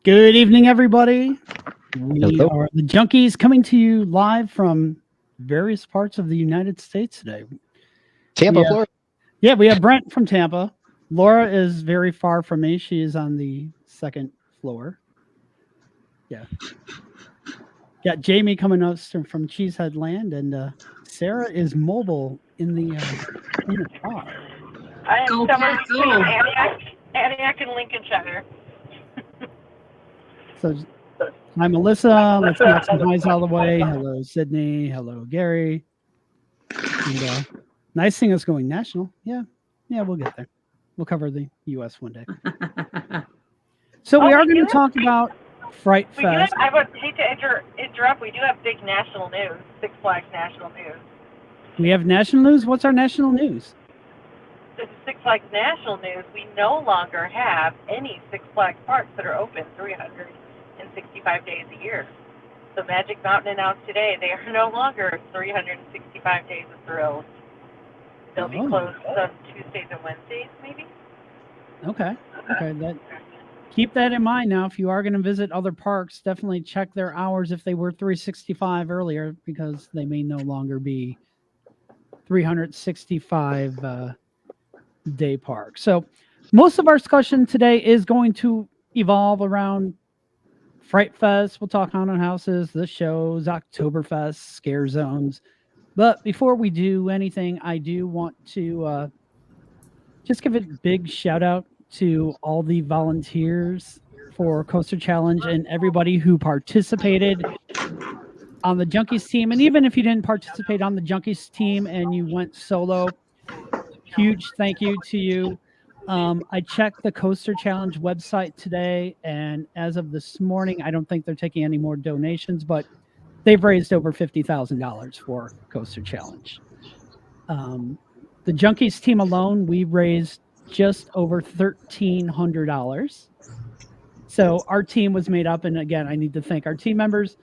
Good evening, everybody. We Hello. are the Junkies coming to you live from various parts of the United States today. Tampa, We have, Florida. we have Brent from Tampa. Laura is very far from me. She is on the second floor. Yeah. Got Jamie coming up from Cheesehead Land, and Sarah is mobile in the car. I am Go, somewhere Cat, between go. Antioch and Lincolnshire. So, hi, Melissa. Let's knock some highs all the way. Hello, Sydney. Hello, Gary. And nice thing is going national. Yeah, we'll get there. We'll cover the U.S. one day. So we are going to talk about Fright Fest. I would hate to interrupt. We do have big national news. Six Flags national news. We have national news. What's our national news? This is Six Flags national news. We no longer have any Six Flags parks that are open 365 days a year. So Magic Mountain announced today they are no longer 365 days of thrills. They'll be closed on Tuesdays and Wednesdays, maybe. Okay. Keep that in mind now. If you are going to visit other parks, definitely check their hours if they were 365 earlier, because they may no longer be 365 day parks. So most of our discussion today is going to evolve around Fright Fest. We'll talk haunted houses, the shows, Oktoberfest, scare zones. But before we do anything, I do want to just give a big shout out to all the volunteers for Coaster Challenge and everybody who participated on the Junkies team. And even if you didn't participate on the Junkies team and you went solo, huge thank you to you. I checked the Coaster Challenge website today, and as of this morning, I don't think they're taking any more donations, but they've raised over $50,000 for Coaster Challenge. The Junkies team alone, we raised just over $1,300. So our team was made up, and again, I need to thank our team members,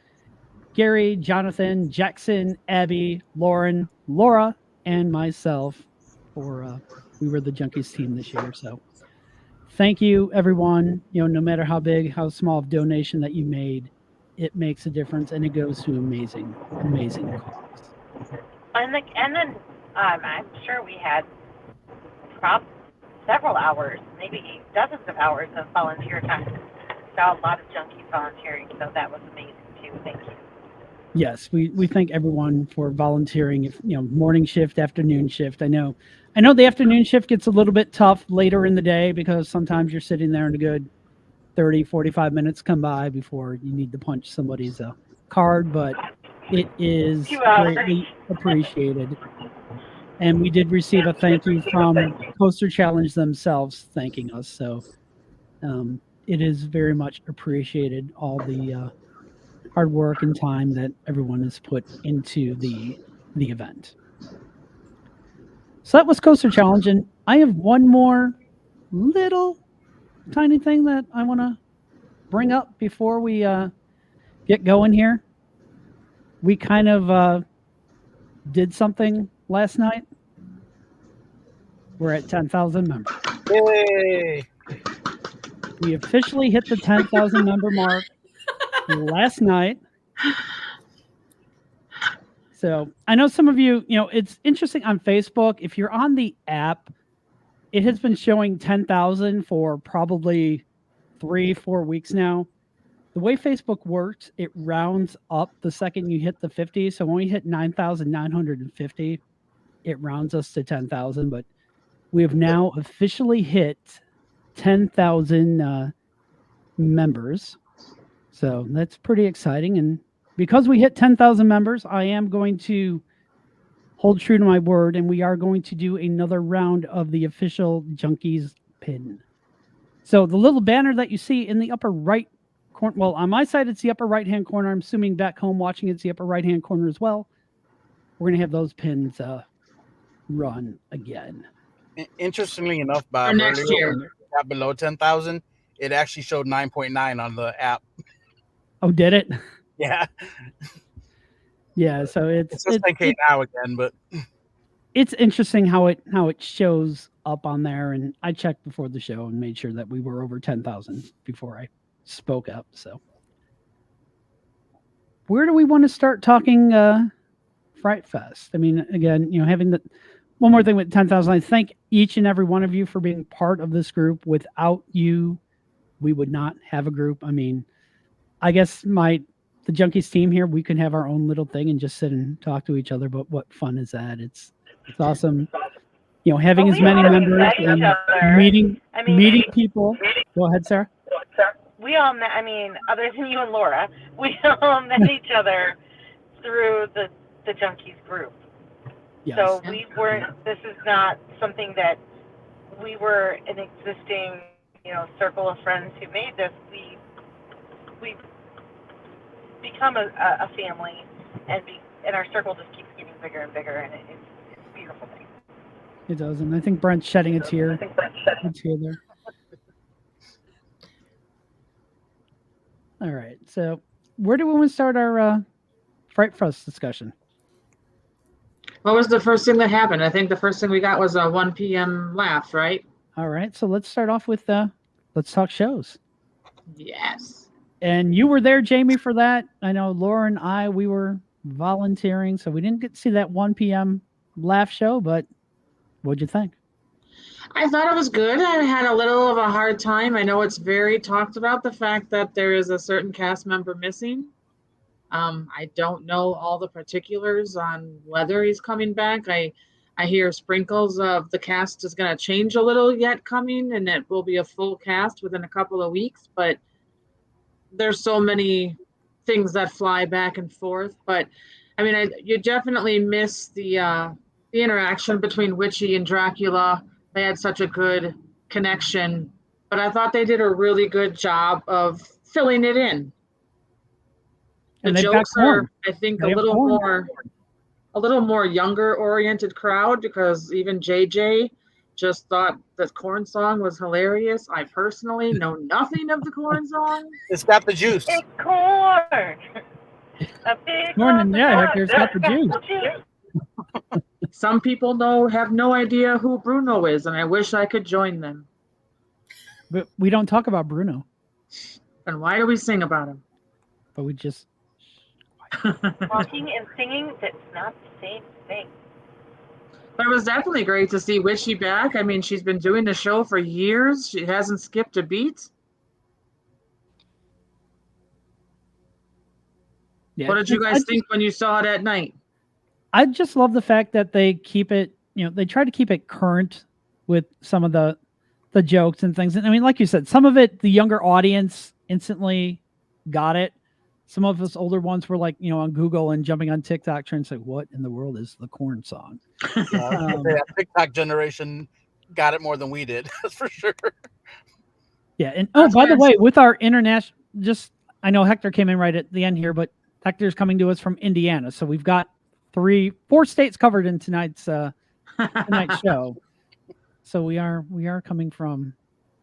Gary, Jonathan, Jackson, Abby, Lauren, Laura, and myself for we were the Junkies team this year. So thank you, everyone. No matter how big, how small of donation that you made, it makes a difference, and it goes to amazing cause. And then I'm sure we had several hours, maybe dozens of hours of volunteer time. Saw a lot of junkies volunteering, so that was amazing too. Thank you. Yes, we thank everyone for volunteering. If morning shift, afternoon shift. I know the afternoon shift gets a little bit tough later in the day because sometimes you're sitting there and a good 30, 45 minutes come by before you need to punch somebody's card, but it is greatly appreciated. And we did receive a thank you from Coaster Challenge themselves thanking us. So it is very much appreciated, all the hard work and time that everyone has put into the event. So that was Coaster Challenge, and I have one more little tiny thing that I want to bring up before we get going here. We kind of did something last night. We're at 10,000 members. Yay! We officially hit the 10,000 member mark last night. So I know some of you, it's interesting on Facebook. If you're on the app, it has been showing 10,000 for probably 3-4 weeks now. The way Facebook works, it rounds up the second you hit the 50. So when we hit 9,950, it rounds us to 10,000. But we have now officially hit 10,000 members. So that's pretty exciting. And because we hit 10,000 members, I am going to hold true to my word, and we are going to do another round of the official Junkies pin. So the little banner that you see in the upper right corner, well, on my side, it's the upper right-hand corner. I'm assuming back home watching, it's the upper right-hand corner as well. We're going to have those pins run again. Interestingly enough, Bob, next earlier year. when it got below 10,000, it actually showed 9.9 on the app. Oh, did it? Yeah. Yeah, so It's just okay now again, but it's interesting how it shows up on there. And I checked before the show and made sure that we were over 10,000 before I spoke up. So, where do we want to start talking Fright Fest? I mean, again, having the one more thing with 10,000, I thank each and every one of you for being part of this group. Without you, we would not have a group. I mean, I guess the Junkies team here, we can have our own little thing and just sit and talk to each other. But what fun is that? It's awesome. Having as many members and meeting people. Go ahead, Sarah. We all met, I mean, other than you and Laura, we all met each other through the Junkies group. Yes. So this is not something that we were an existing, circle of friends who made this. We become a family, and our circle just keeps getting bigger and bigger, and it's a beautiful thing. It does, and I think Brent's shedding a tear. A tear there. All right, so where do we want to start our Fright Fest discussion? What was the first thing that happened? I think the first thing we got was a 1 p.m. laugh, right? All right, so let's start off with let's talk shows. Yes. And you were there, Jamie, for that. I know Laura and we were volunteering, so we didn't get to see that 1 p.m. laugh show, but what'd you think? I thought it was good. I had a little of a hard time. I know it's very talked about, the fact that there is a certain cast member missing. I don't know all the particulars on whether he's coming back. I hear sprinkles of the cast is going to change a little yet coming, and it will be a full cast within a couple of weeks, but there's so many things that fly back and forth. But I mean, you definitely miss the interaction between Witchy and Dracula. They had such a good connection, but I thought they did a really good job of filling it in. The jokes are, I think, a little more younger oriented crowd, because even JJ just thought the Korn song was hilarious. I personally know nothing of the Korn song. It's got the juice. It's corn. A big Morning, yeah, Hector's got the juice. Some people have no idea who Bruno is, and I wish I could join them. But we don't talk about Bruno. And why do we sing about him? But we just talking and singing, that's not the same thing. But it was definitely great to see Witchy back. I mean, she's been doing the show for years. She hasn't skipped a beat. Yeah. What did you guys think when you saw it at night? I just love the fact that they keep it, they try to keep it current with some of the jokes and things. And I mean, like you said, some of it, the younger audience instantly got it. Some of us older ones were like, on Google and jumping on TikTok trying to say, what in the world is the Korn song? The TikTok generation got it more than we did. That's for sure. Yeah. And by the way, with our international, I know Hector came in right at the end here, but Hector's coming to us from Indiana. So we've got 4 states covered in tonight's show. So we are coming from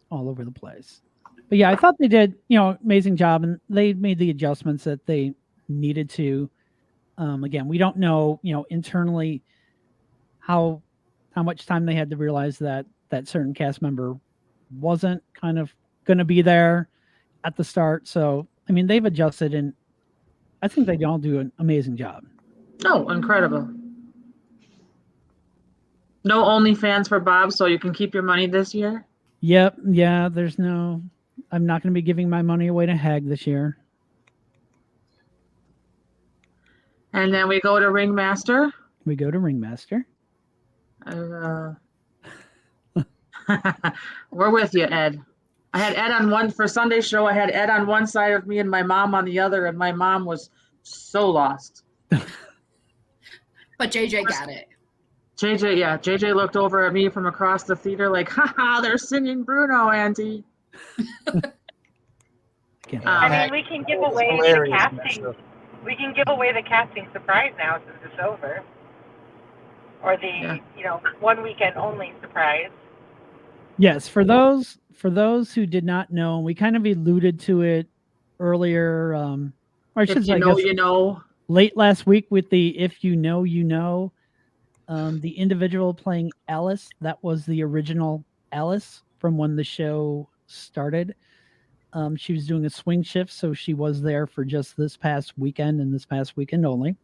all over the place. But yeah, I thought they did, amazing job, and they made the adjustments that they needed to. Again, we don't know, internally how much time they had to realize that certain cast member wasn't kind of going to be there at the start. So, I mean, they've adjusted, and I think they all do an amazing job. Oh, incredible. No OnlyFans for Bob, so you can keep your money this year? Yep. Yeah, I'm not going to be giving my money away to Hag this year. And then we go to Ringmaster. We're with you, Ed. I had Ed on one for Sunday show. I had Ed on one side of me and my mom on the other, and my mom was so lost. But JJ got it. JJ looked over at me from across the theater like, haha, they're singing Bruno, Auntie. I mean, we can give away the casting. We can give away the casting surprise now since it's over, or the 1 weekend only surprise. Yes, for those who did not know, we kind of alluded to it earlier. Or I should say, late last week with the "If You Know, You Know." The individual playing Alice, that was the original Alice from when the show started. She was doing a swing shift, so she was there for just this past weekend and this past weekend only.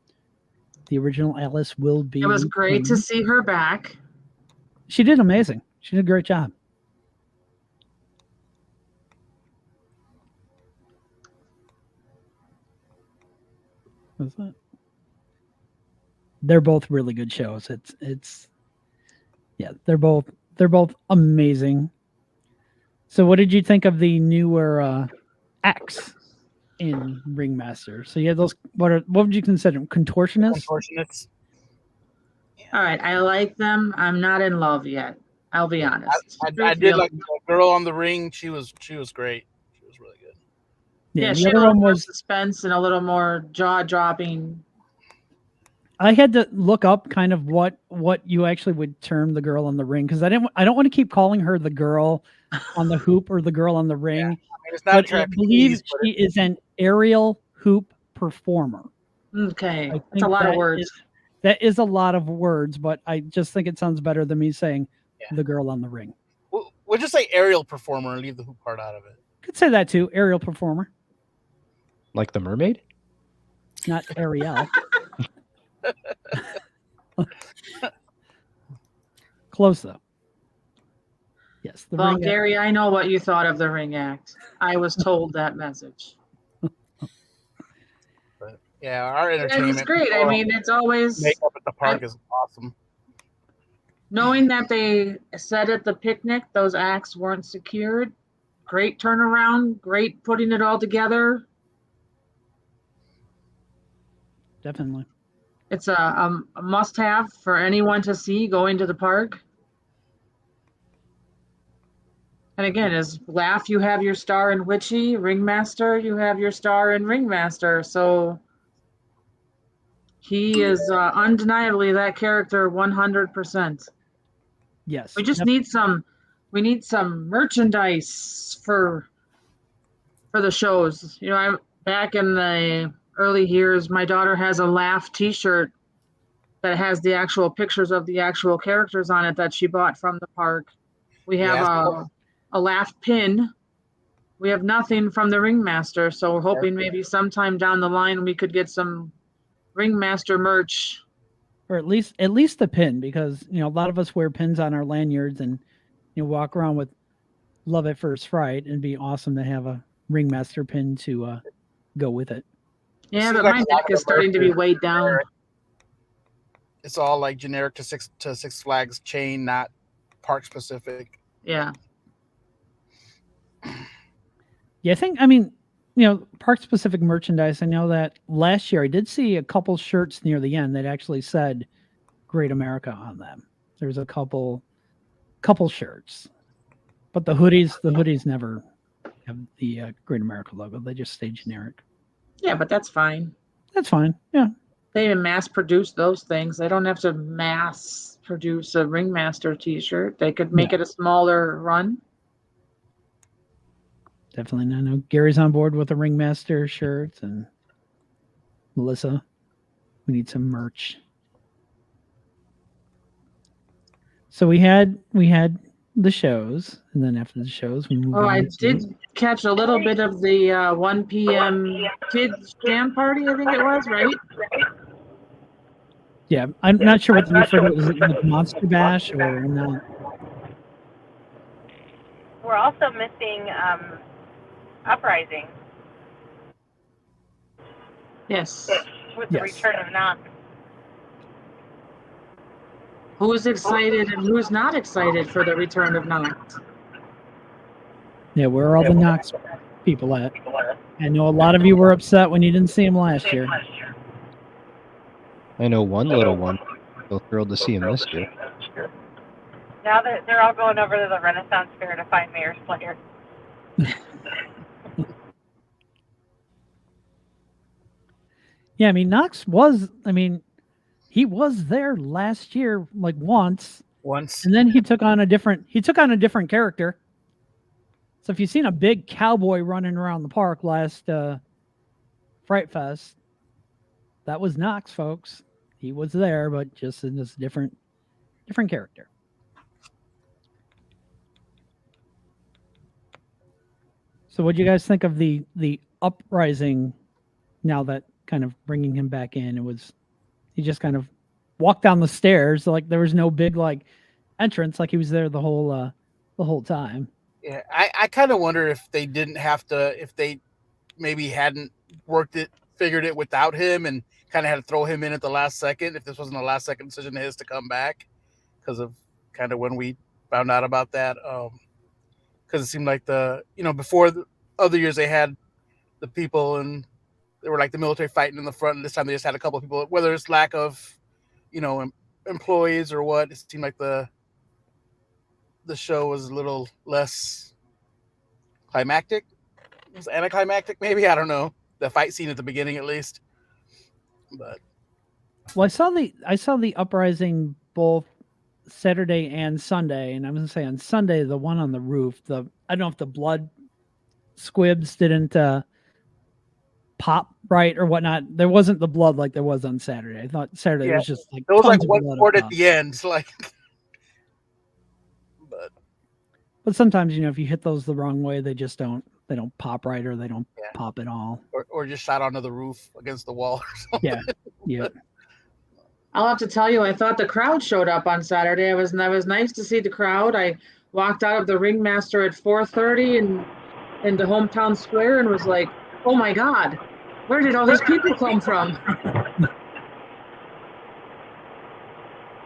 The original Alice will be. It was great to returning. see her back. She did amazing. She did a great job. What's that? They're both really good shows. It's yeah, they're both amazing. So what did you think of the newer acts in Ringmaster? So you had those what would you consider them? Contortionists? Contortionists. All right, I like them. I'm not in love yet. I'll be honest. I did like the girl on the ring. She was great. She was really good. Yeah, the she had other a little one more was suspense and a little more jaw dropping. I had to look up kind of what you actually would term the girl on the ring because I don't want to keep calling her the girl on the hoop or the girl on the ring. Yeah. I mean, it's not But I trapeze, believe but she is an aerial hoop performer. Okay, I that's a think lot of that words. that is a lot of words, but I just think it sounds better than me saying the girl on the ring. we'll just say aerial performer and leave the hoop part out of it. Could say that too, aerial performer, Like the mermaid? not Ariel. Close though. Yes, the Well, ring. Gary, I know what you thought of the Ring Act. I was told that message. But yeah, our And entertainment. it's great. I mean, it's always makeup at the park is awesome. knowing that they said at the picnic those acts weren't secured. Great turnaround. Great putting it all together. Definitely. It's a must-have for anyone to see going to the park. And again, as Laugh, you have your star in Witchy. Ringmaster, you have your star in Ringmaster. So he is undeniably that character 100%. Yes. We just need some merchandise for the shows. You know, I'm back in the early years, my daughter has a Laugh t-shirt that has the actual pictures of the actual characters on it that she bought from the park. We have a Laugh pin. We have nothing from the Ringmaster, so we're hoping maybe sometime down the line we could get some Ringmaster merch. Or at least the pin, because a lot of us wear pins on our lanyards and walk around with love at first fright, and it'd be awesome to have a Ringmaster pin to go with it. Yeah, but my neck is starting to be weighed down. It's all like generic to Six Flags chain, not park specific. Yeah. Yeah, I think park specific merchandise. I know that last year I did see a couple shirts near the end that actually said Great America on them. There's a couple shirts. But the hoodies never have the Great America logo. They just stay generic. Yeah, but that's fine. That's fine. Yeah. They mass produce those things. They don't have to mass produce a Ringmaster t-shirt. They could make it a smaller run. Definitely. I know Gary's on board with the Ringmaster shirts, and Melissa, we need some merch. So we had the shows, and then after the shows, we moved on. I did catch a little bit of the 1 p.m. kids jam party. I think it was, right? Yeah, I'm not sure what the new for it was. It like Monster Bash or not? We're also missing Uprising. Yes. With the return of Knox. Who's excited and who's not excited for the return of Knox? Yeah, where are all the Knox people at? I know a lot of you were upset when you didn't see him last year. I know one little one. So thrilled to see him this year. Now that they're all going over to the Renaissance Fair to find Mayor Slayer. Yeah, I mean Knox was. He was there last year, like once, and then he took on a different character. So if you've seen a big cowboy running around the park last Fright Fest, that was Knox, folks. He was there, but just in this different character. So what do you guys think of the uprising now that kind of bringing him back in? He just kind of walked down the stairs like there was no big like entrance, like he was there the whole time. Yeah, I kind of wonder if they didn't have to, if they maybe hadn't figured it without him and kind of had to throw him in at the last second, if this wasn't a last second decision of his to come back because of kind of when we found out about that. Because it seemed like before the other years they had the people and they were like the military fighting in the front, and this time they just had a couple of people, whether it's lack of, employees or what, it seemed like the show was a little less climactic. It was anticlimactic, maybe. I don't know. The fight scene at the beginning, at least. But Well, I saw the uprising both Saturday and Sunday, and I'm gonna say on Sunday the one on the roof. I don't know if the blood squibs didn't pop right or whatnot. There wasn't the blood like there was on Saturday. I thought Saturday was just like there was like tons of one blood sport up at the end, like. But sometimes if you hit those the wrong way, they don't pop right or they don't pop at all. Or just shot onto the roof against the wall or something. Yeah. I'll have to tell you, I thought the crowd showed up on Saturday. It was nice to see the crowd. I walked out of the Ringmaster at 4:30 and into Hometown Square and was like, oh my God, where did all these people come from?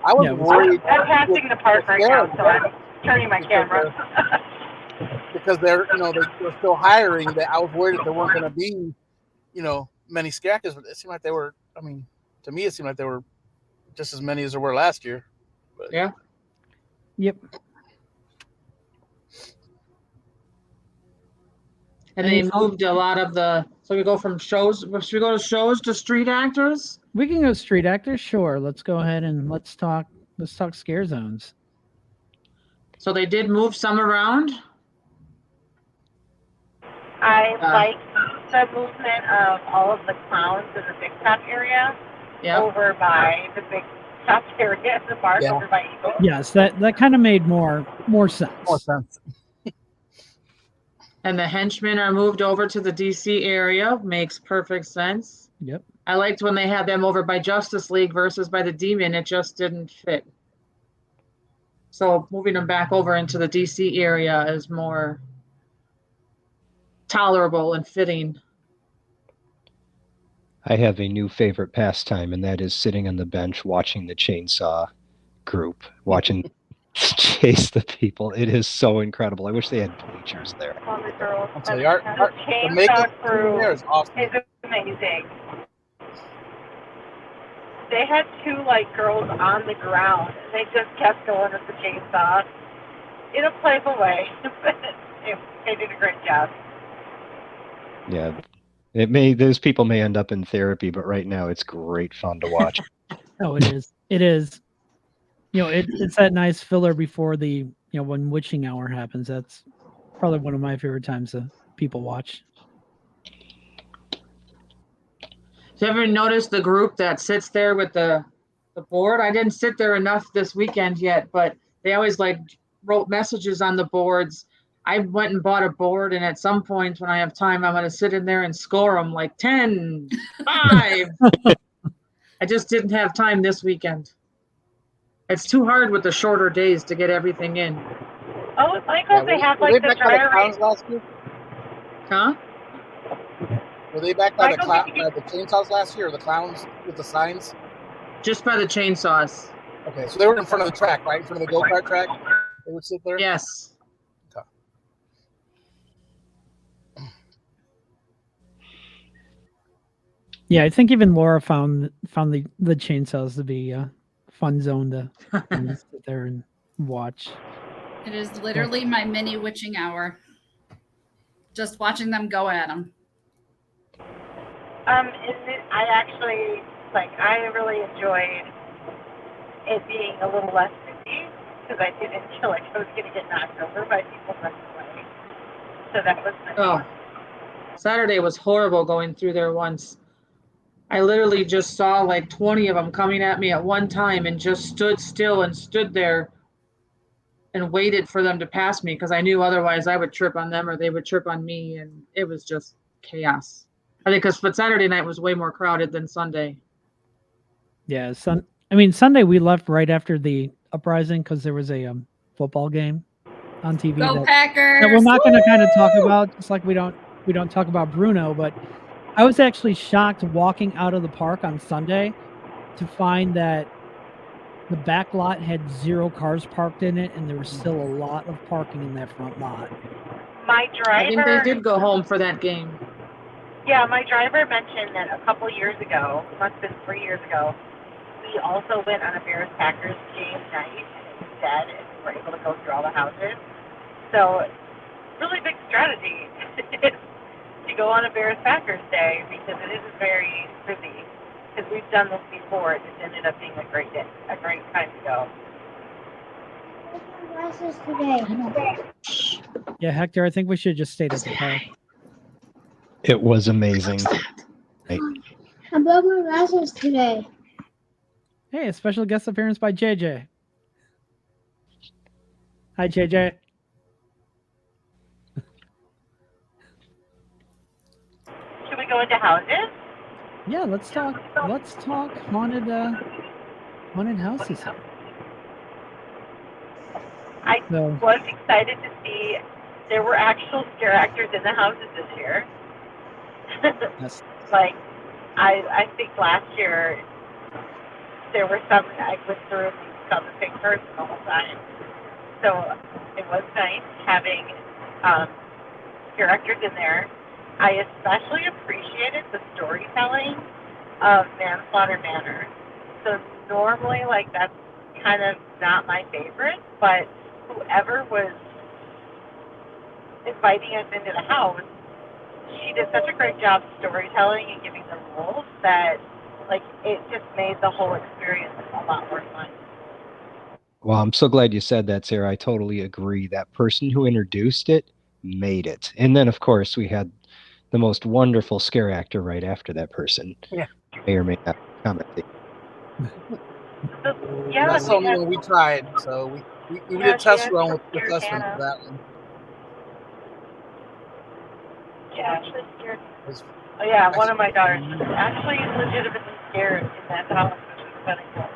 I was worried. I'm passing the park right now, so I'm turning my camera. Because they're still hiring. That I was worried that there weren't going to be, many scare actors, but it seemed like they were. I mean, to me, it seemed like there were just as many as there were last year. But. Yeah. Yep. And they moved a lot of so we go from shows. Should we go to shows to street actors? We can go street actors, sure. Let's go ahead and let's talk scare zones. So they did move some around. I like the movement of all of the clowns in the big top area over by the big top area, the park over by Eagle. Yes, that kind of made more sense. More sense. And the henchmen are moved over to the DC area. Makes perfect sense. Yep. I liked when they had them over by Justice League versus by the Demon. It just didn't fit. So moving them back over into the DC area is more tolerable and fitting. I have a new favorite pastime, and that is sitting on the bench watching the chainsaw group, watching chase the people. It is so incredible. I wish they had bleachers there. On the girls. I'll tell you, The the makeup chainsaw crew there is awesome. is amazing. They had two girls on the ground. They just kept going with the chainsaw in a playful way. They did a great job. Yeah, those people may end up in therapy, but right now it's great fun to watch. Oh, it is. It is. It's that nice filler before the when witching hour happens. That's probably one of my favorite times that people watch. Have you ever noticed the group that sits there with the board? I didn't sit there enough this weekend yet, but they always wrote messages on the boards. I went and bought a board, and at some point when I have time, I'm going to sit in there and score them 10, 5. I just didn't have time this weekend. It's too hard with the shorter days to get everything in. Oh, it's because they have the dry erase. Last year? Huh? Were they back by the chainsaws last year, or the clowns with the signs? Just by the chainsaws. Okay, so they were in front of the track, right? In front of the go-kart track? They would sit there? Yes. Okay. Yeah, I think even Laura found the chainsaws to be a fun zone to sit there and watch. It is literally my mini witching hour. Just watching them go at them. I actually I really enjoyed it being a little less busy because I didn't feel like I was going to get knocked over by people running away. So that was nice. Oh, Saturday was horrible going through there once. I literally just saw 20 of them coming at me at one time and just stood still and stood there and waited for them to pass me because I knew otherwise I would trip on them or they would trip on me, and it was just chaos. I think because Saturday night was way more crowded than Sunday. Yeah, Sunday we left right after the uprising because there was a football game on TV Go that we're Packers! not going to kind of talk about, just like we don't talk about Bruno. But I was actually shocked walking out of the park on Sunday to find that the back lot had 0 cars parked in it, and there was still a lot of parking in that front lot. My I think they driver, did go home for that game. yeah, my driver mentioned that a couple years ago, must have been 3 years ago, we also went on a Bears Packers game night instead, and we were able to go through all the houses. So, really big strategy to go on a Bears Packers day because it is very busy. Because we've done this before, it just ended up being a great day, a great time to go. Yeah, Hector, I think we should just stay at the park. It was amazing. I broke my glasses today. Hey, a special guest appearance by JJ. Hi, JJ. Should we go into houses? Yeah, let's talk haunted houses. I So, was excited to see there were actual scare actors in the houses this year. yes. Like, I think last year there were some I went through and we saw the same person the whole time. So it was nice having scare actors in there. I especially appreciated the storytelling of Manslaughter Manor. So normally, like, that's kind of not my favorite, but whoever was inviting us into the house, she did such a great job storytelling and giving the rules that, like, it just made the whole experience a lot more fun. Well, I'm so glad you said that, Sarah. I totally agree. That person who introduced it made it. And then, of course, we had the most wonderful scare actor right after that person. Yeah. May or may not comment. So, yeah, That's the only one we tried. So we did a test run with us for that one. Yeah. Oh, yeah, one of my daughters was actually legitimately scared in that house, which was kind of cool.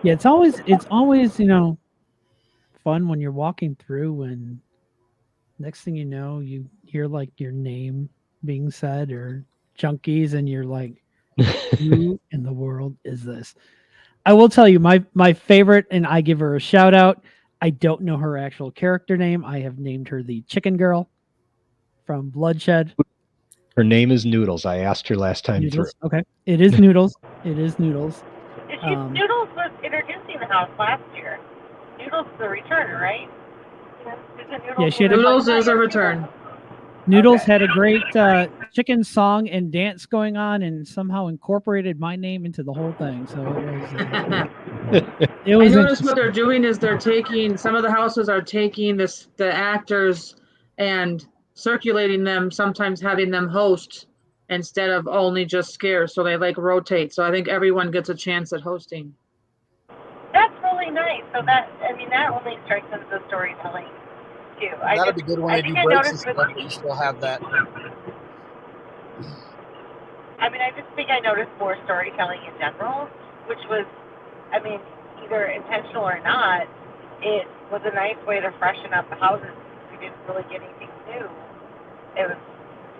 Yeah, it's always, fun when you're walking through and next thing you know, you hear like your name being said or Junkies and you're like, who in the world is this? I will tell you my favorite, and I give her a shout out. I don't know her actual character name. I have named her the Chicken Girl from Bloodshed. Her name is Noodles. I asked her last time Noodles. through. Okay. It is Noodles. It is Noodles. Noodles was introducing the house last year. Noodles is a returner, right? Yeah, she had Noodles is a return. Noodles had a great chicken song and dance going on, and somehow incorporated my name into the whole thing. So it was. I noticed what they're doing is they're taking some of the houses are taking the actors and circulating them, sometimes having them host instead of only just scares. So they like rotate. So I think everyone gets a chance at hosting. That's really nice. So that only strengthens the storytelling too. That'll be good when they do breaks and stuff. You still have that. I just think I noticed more storytelling in general, which was, either intentional or not. It was a nice way to freshen up the houses. We didn't really get anything new.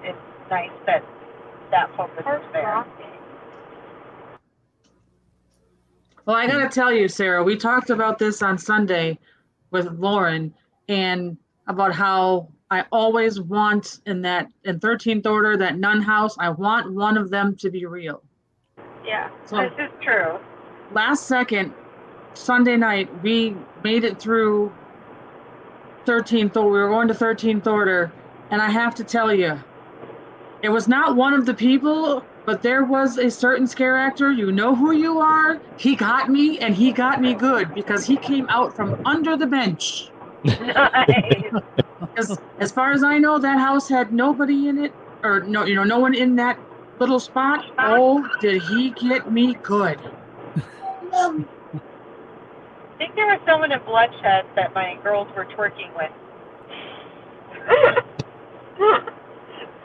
It's nice that focus was there. Well, I got to tell you, Sarah, we talked about this on Sunday with Lauren and about how I always want in 13th Order, that nun house, I want one of them to be real. Yeah, so, this is true. Last second, Sunday night, we made it through 13th Order. We were going to 13th Order, and I have to tell you, it was not one of the people, but there was a certain scare actor. You know who you are. He got me, and he got me good because he came out from under the bench. Nice. Because as far as I know, that house had nobody in it, or no one in that little spot. Oh, did he get me good? think there was someone in Bloodshed that my girls were twerking with.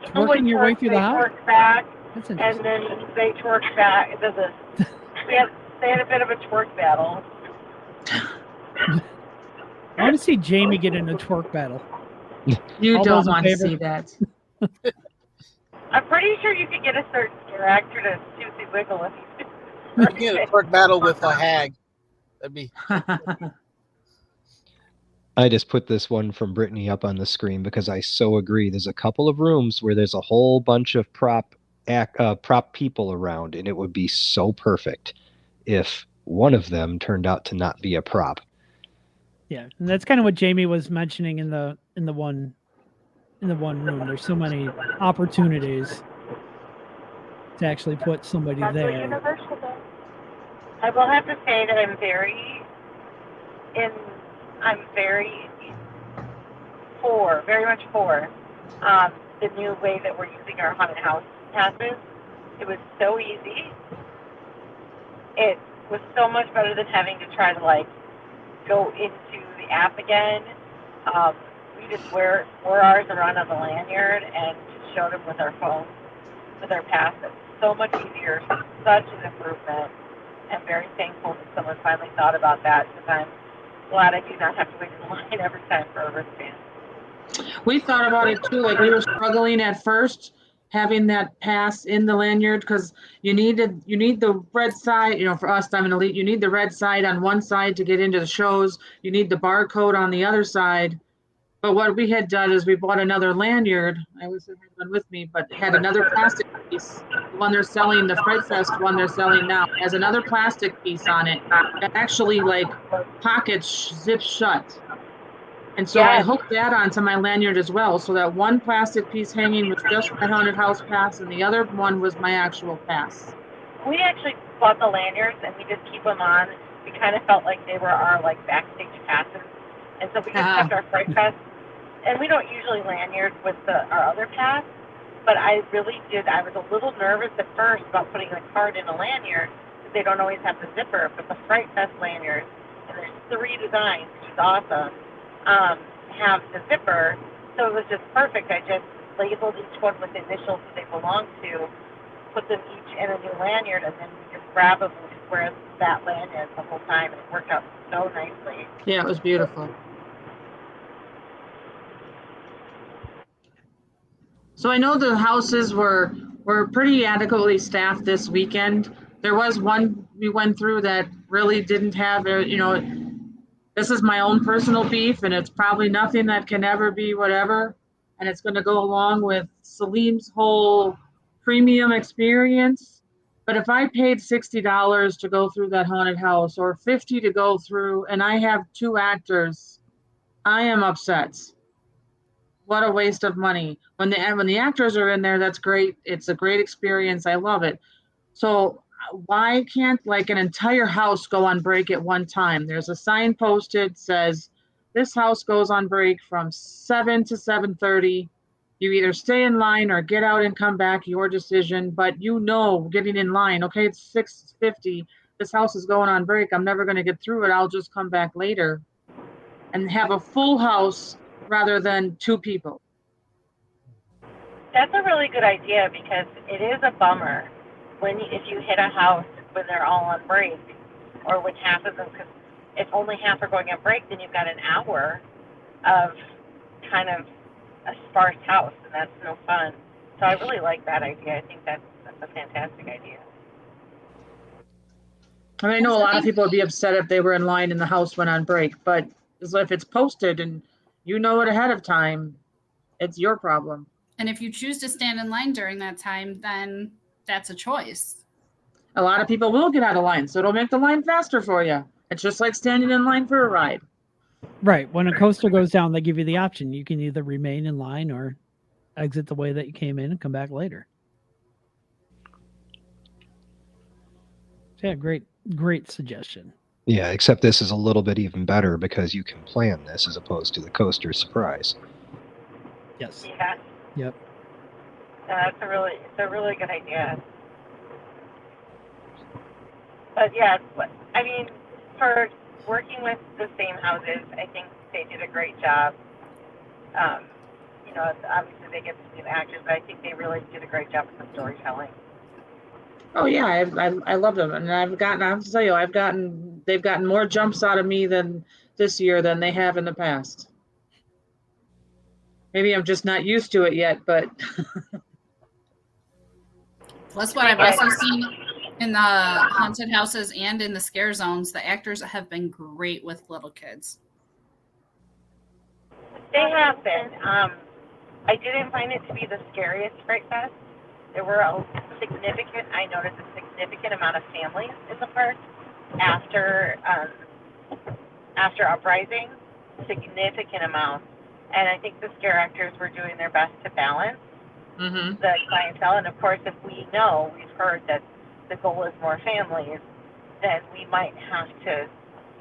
Twerking your way through the house? They twerked back, That's and interesting. then they twerked back. They had a bit of a twerk battle. I want to see Jamie get in a twerk battle. You All don't those in want to favor? see that. I'm pretty sure you could get a certain actor to Susie Wiggle if you You can get a twerk battle with a hag. That'd be. I just put this one from Brittany up on the screen because I so agree. There's a couple of rooms where there's a whole bunch of prop people around, and it would be so perfect if one of them turned out to not be a prop. Yeah, and that's kind of what Jamie was mentioning in the one room. There's so many opportunities to actually put somebody That's what there. Universal does. I will have to say that I'm very much for the new way that we're using our haunted house passes. It was so easy. It was so much better than having to try to go into the app again. We just wear ours around on the lanyard and just showed them with our phone, with our pass. It's so much easier, such an improvement. I'm very thankful that someone finally thought about that because I'm glad I do not have to wait in line every time for a wristband. We thought about it too. Like we were struggling at first having that pass in the lanyard because you need the red side. For us, Diamond Elite, you need the red side on one side to get into the shows. You need the barcode on the other side. But what we had done is we bought another lanyard. I wish I had one with me, but it had another plastic piece. The one they're selling, the Fright Fest one they're selling now, has another plastic piece on it that actually pockets zip shut. And so I hooked that onto my lanyard as well. So that one plastic piece hanging was just my haunted house pass, and the other one was my actual pass. We actually bought the lanyards, and we just keep them on. We kind of felt like they were our backstage passes, and so we just kept our Fright Fest. And we don't usually lanyard with our other pass, but I really did. I was a little nervous at first about putting the card in a lanyard because they don't always have the zipper. But the Fright Fest lanyard, and there's 3 designs, which is awesome, have the zipper, so it was just perfect. I just labeled each one with the initials that they belong to, put them each in a new lanyard, and then you just grab them and just wear that lanyard the whole time, and it worked out so nicely. Yeah, it was beautiful. So I know the houses were pretty adequately staffed this weekend. There was one we went through that really didn't have this is my own personal beef, and it's probably nothing that can ever be whatever. And it's going to go along with Salim's whole premium experience. But if I paid $60 to go through that haunted house or $50 to go through, and I have 2 actors, I am upset. What a waste of money. When the actors are in there, that's great. It's a great experience. I love it. So why can't an entire house go on break at one time? There's a sign posted says this house goes on break from 7 to 7:30. You either stay in line or get out and come back, your decision. But getting in line, okay, it's 6:50. This house is going on break. I'm never going to get through it. I'll just come back later and have a full house rather than 2 people. That's a really good idea because it is a bummer if you hit a house when they're all on break, or when half of them, because if only half are going on break, then you've got an hour of kind of a sparse house, and that's no fun. So I really like that idea. I think that's a fantastic idea. I know a lot of people would be upset if they were in line and the house went on break, but if it's posted and you know it ahead of time, it's your problem. And if you choose to stand in line during that time, then that's a choice. A lot of people will get out of line, so it'll make the line faster for you. It's just like standing in line for a ride. Right. When a coaster goes down, they give you the option. You can either remain in line or exit the way that you came in and come back later. Yeah, great suggestion. Yeah, except this is a little bit even better because you can plan this as opposed to the coaster surprise. Yes. Yeah. Yep. It's a really good idea. But yeah, I mean, for working with the same houses, I think they did a great job. Obviously they get some new actors, but I think they really did a great job with the storytelling. Oh yeah, I love them, and I have to tell you, they've gotten more jumps out of me than this year than they have in the past. Maybe I'm just not used to it yet, but Plus, what I've also seen in the haunted houses and in the scare zones, the actors have been great with little kids. They have been. I didn't find it to be the scariest Fright Fest. There were I noticed a significant amount of families in the park after Uprising, significant amount. And I think the scare actors were doing their best to balance the clientele. And of course, if we've heard that the goal is more families, then we might have to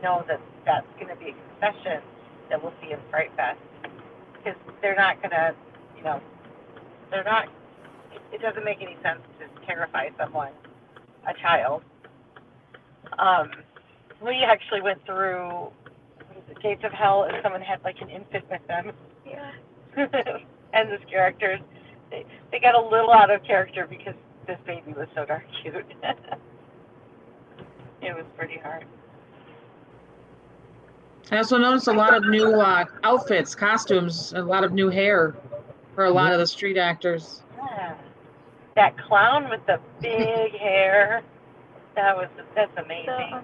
know that that's going to be a concession that we'll see in Fright Fest. Because they're not going to, it doesn't make any sense to terrify someone, a child. We actually went through the Gates of Hell and someone had like an infant with them. Yeah. And the scare actors, they got a little out of character because this baby was so darn cute. It was pretty hard. I also noticed a lot of new outfits, costumes, a lot of new hair for a lot of the street actors. Yeah. That clown with the big hair, that's amazing.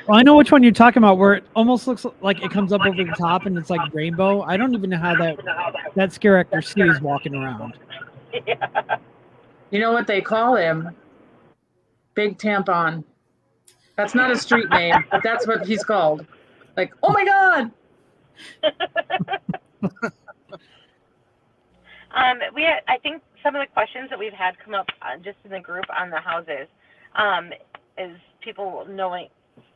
Well, I know which one you're talking about, where it almost looks like it comes up over the top and it's like rainbow. I don't even know how that scare actor sees walking around. Yeah. You know what they call him? Big Tampon. That's not a street name, but that's what he's called. Like, oh my God! I think some of the questions that we've had come up just in the group on the houses is people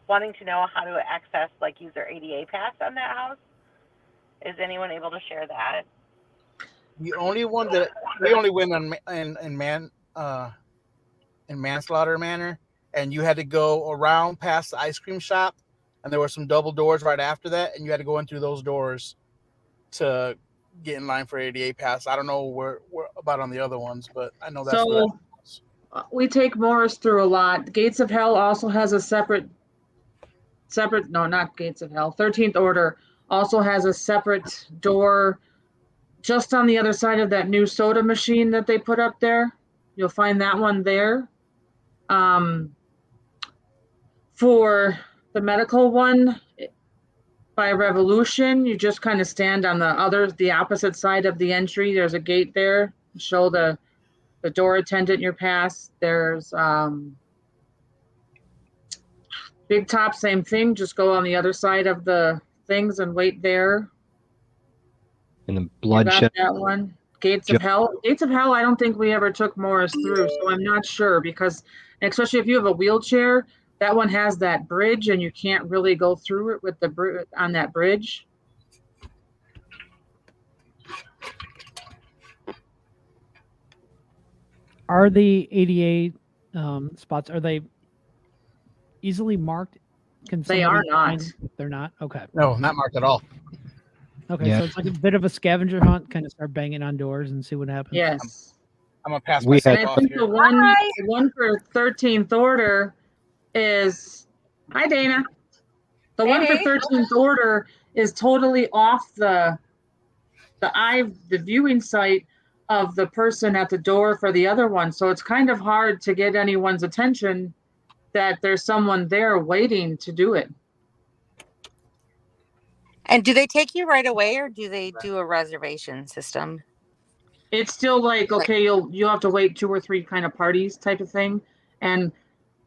wanting to know how to access, like, use their ADA pass on that house. Is anyone able to share that? The only one that we only went in Manslaughter Manor, and you had to go around past the ice cream shop, and there were some double doors right after that, and you had to go in through those doors to get in line for ADA pass. I don't know where about on the other ones, but I know that's so. We take Morris through a lot. Gates of Hell also has a separate. No, not Gates of Hell. 13th Order also has a separate door just on the other side of that new soda machine that they put up there. You'll find that one there. For the medical one by Revolution, you just kind of stand on the opposite side of the entry. There's a gate there. Show the door attendant your pass. There's Big Top, same thing. Just go on the other side of the things and wait there. And the bloodshed. That one. Gates of Hell. Gates of Hell, I don't think we ever took Morris through, so I'm not sure, because especially if you have a wheelchair, that one has that bridge and you can't really go through it with on that bridge. Are the ADA spots, are they easily marked? They are not. They're not? Okay. No, not marked at all. Okay, Yeah. so it's like a bit of a scavenger hunt, kind of start banging on doors and see what happens. Yes. I'm going to pass We myself had- off I think here. the one for 13th Order is, hi Dana. The one for 13th Order is totally off the viewing sight of the person at the door for the other one. So it's kind of hard to get anyone's attention that there's someone there waiting to do it. And do they take you right away, or do they do a reservation system? It's still like, okay, you'll have to wait 2 or 3 kind of parties type of thing. And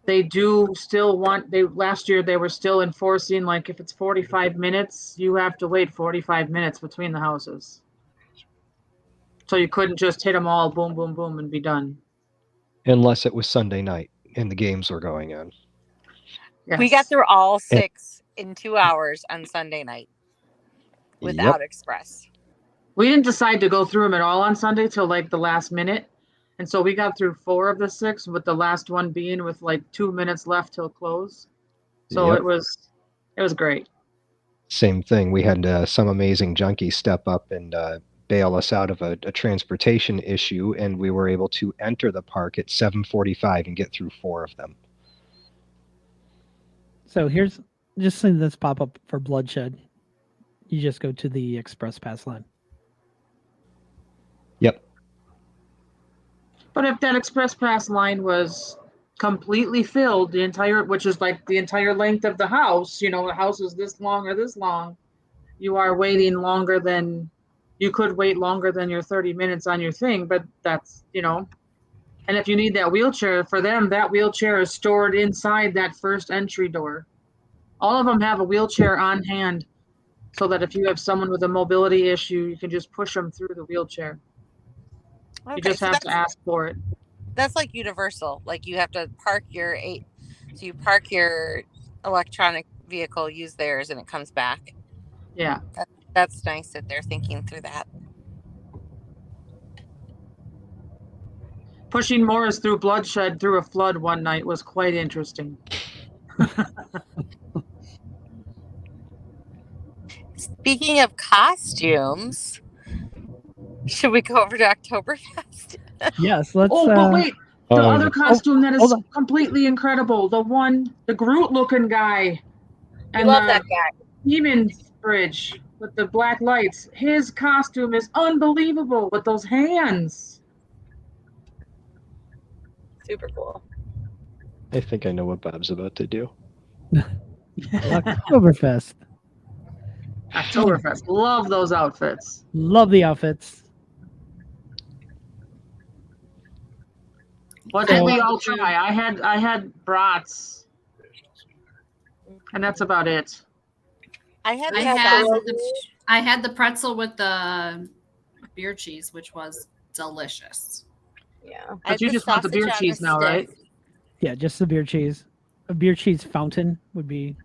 they do still last year they were still enforcing, like, if it's 45 minutes, you have to wait 45 minutes between the houses. So you couldn't just hit them all, boom, boom, boom, and be done. Unless it was Sunday night and the games were going on. Yes. We got through all 6 in 2 hours on Sunday night without Express. We didn't decide to go through them at all on Sunday till like the last minute. And so we got through 4 of the 6, with the last one being with like 2 minutes left till close. So it was It was great. Same thing. We had some amazing junkies step up and bail us out of a transportation issue, and we were able to enter the park at 7:45 and get through 4 of them. So here's just seeing this pop up for Bloodshed. You just go to the Express Pass line. Yep. But if that Express Pass line was completely filled, which is like the entire length of the house, the house is this long or this long, you are waiting longer than, you could wait longer than your 30 minutes on your thing, but that's, and if you need that wheelchair, for them, that wheelchair is stored inside that first entry door. All of them have a wheelchair on hand so that if you have someone with a mobility issue, you can just push them through the wheelchair. Okay, You just have to ask for it. That's like Universal. Like you have to park your so you park your electronic vehicle, use theirs, and it comes back. Yeah. That's nice that they're thinking through that. Pushing Morris through Bloodshed through a flood one night was quite interesting. Speaking of costumes, should we go over to Oktoberfest? Yes, let's. But wait, the Oh, other costume that is hold on. completely incredible, the Groot-looking guy, I and love the that guy. Demon's Bridge with the black lights. His costume is unbelievable with those hands. Super cool. I think I know what Bob's about to do. Oktoberfest. Oktoberfest. Love those outfits. Love the outfits. What did we all try? I had brats, and that's about it. I had the pretzel with the beer cheese, which was delicious. Yeah. But you just want the beer cheese now, right? Yeah, just the beer cheese. A beer cheese fountain would be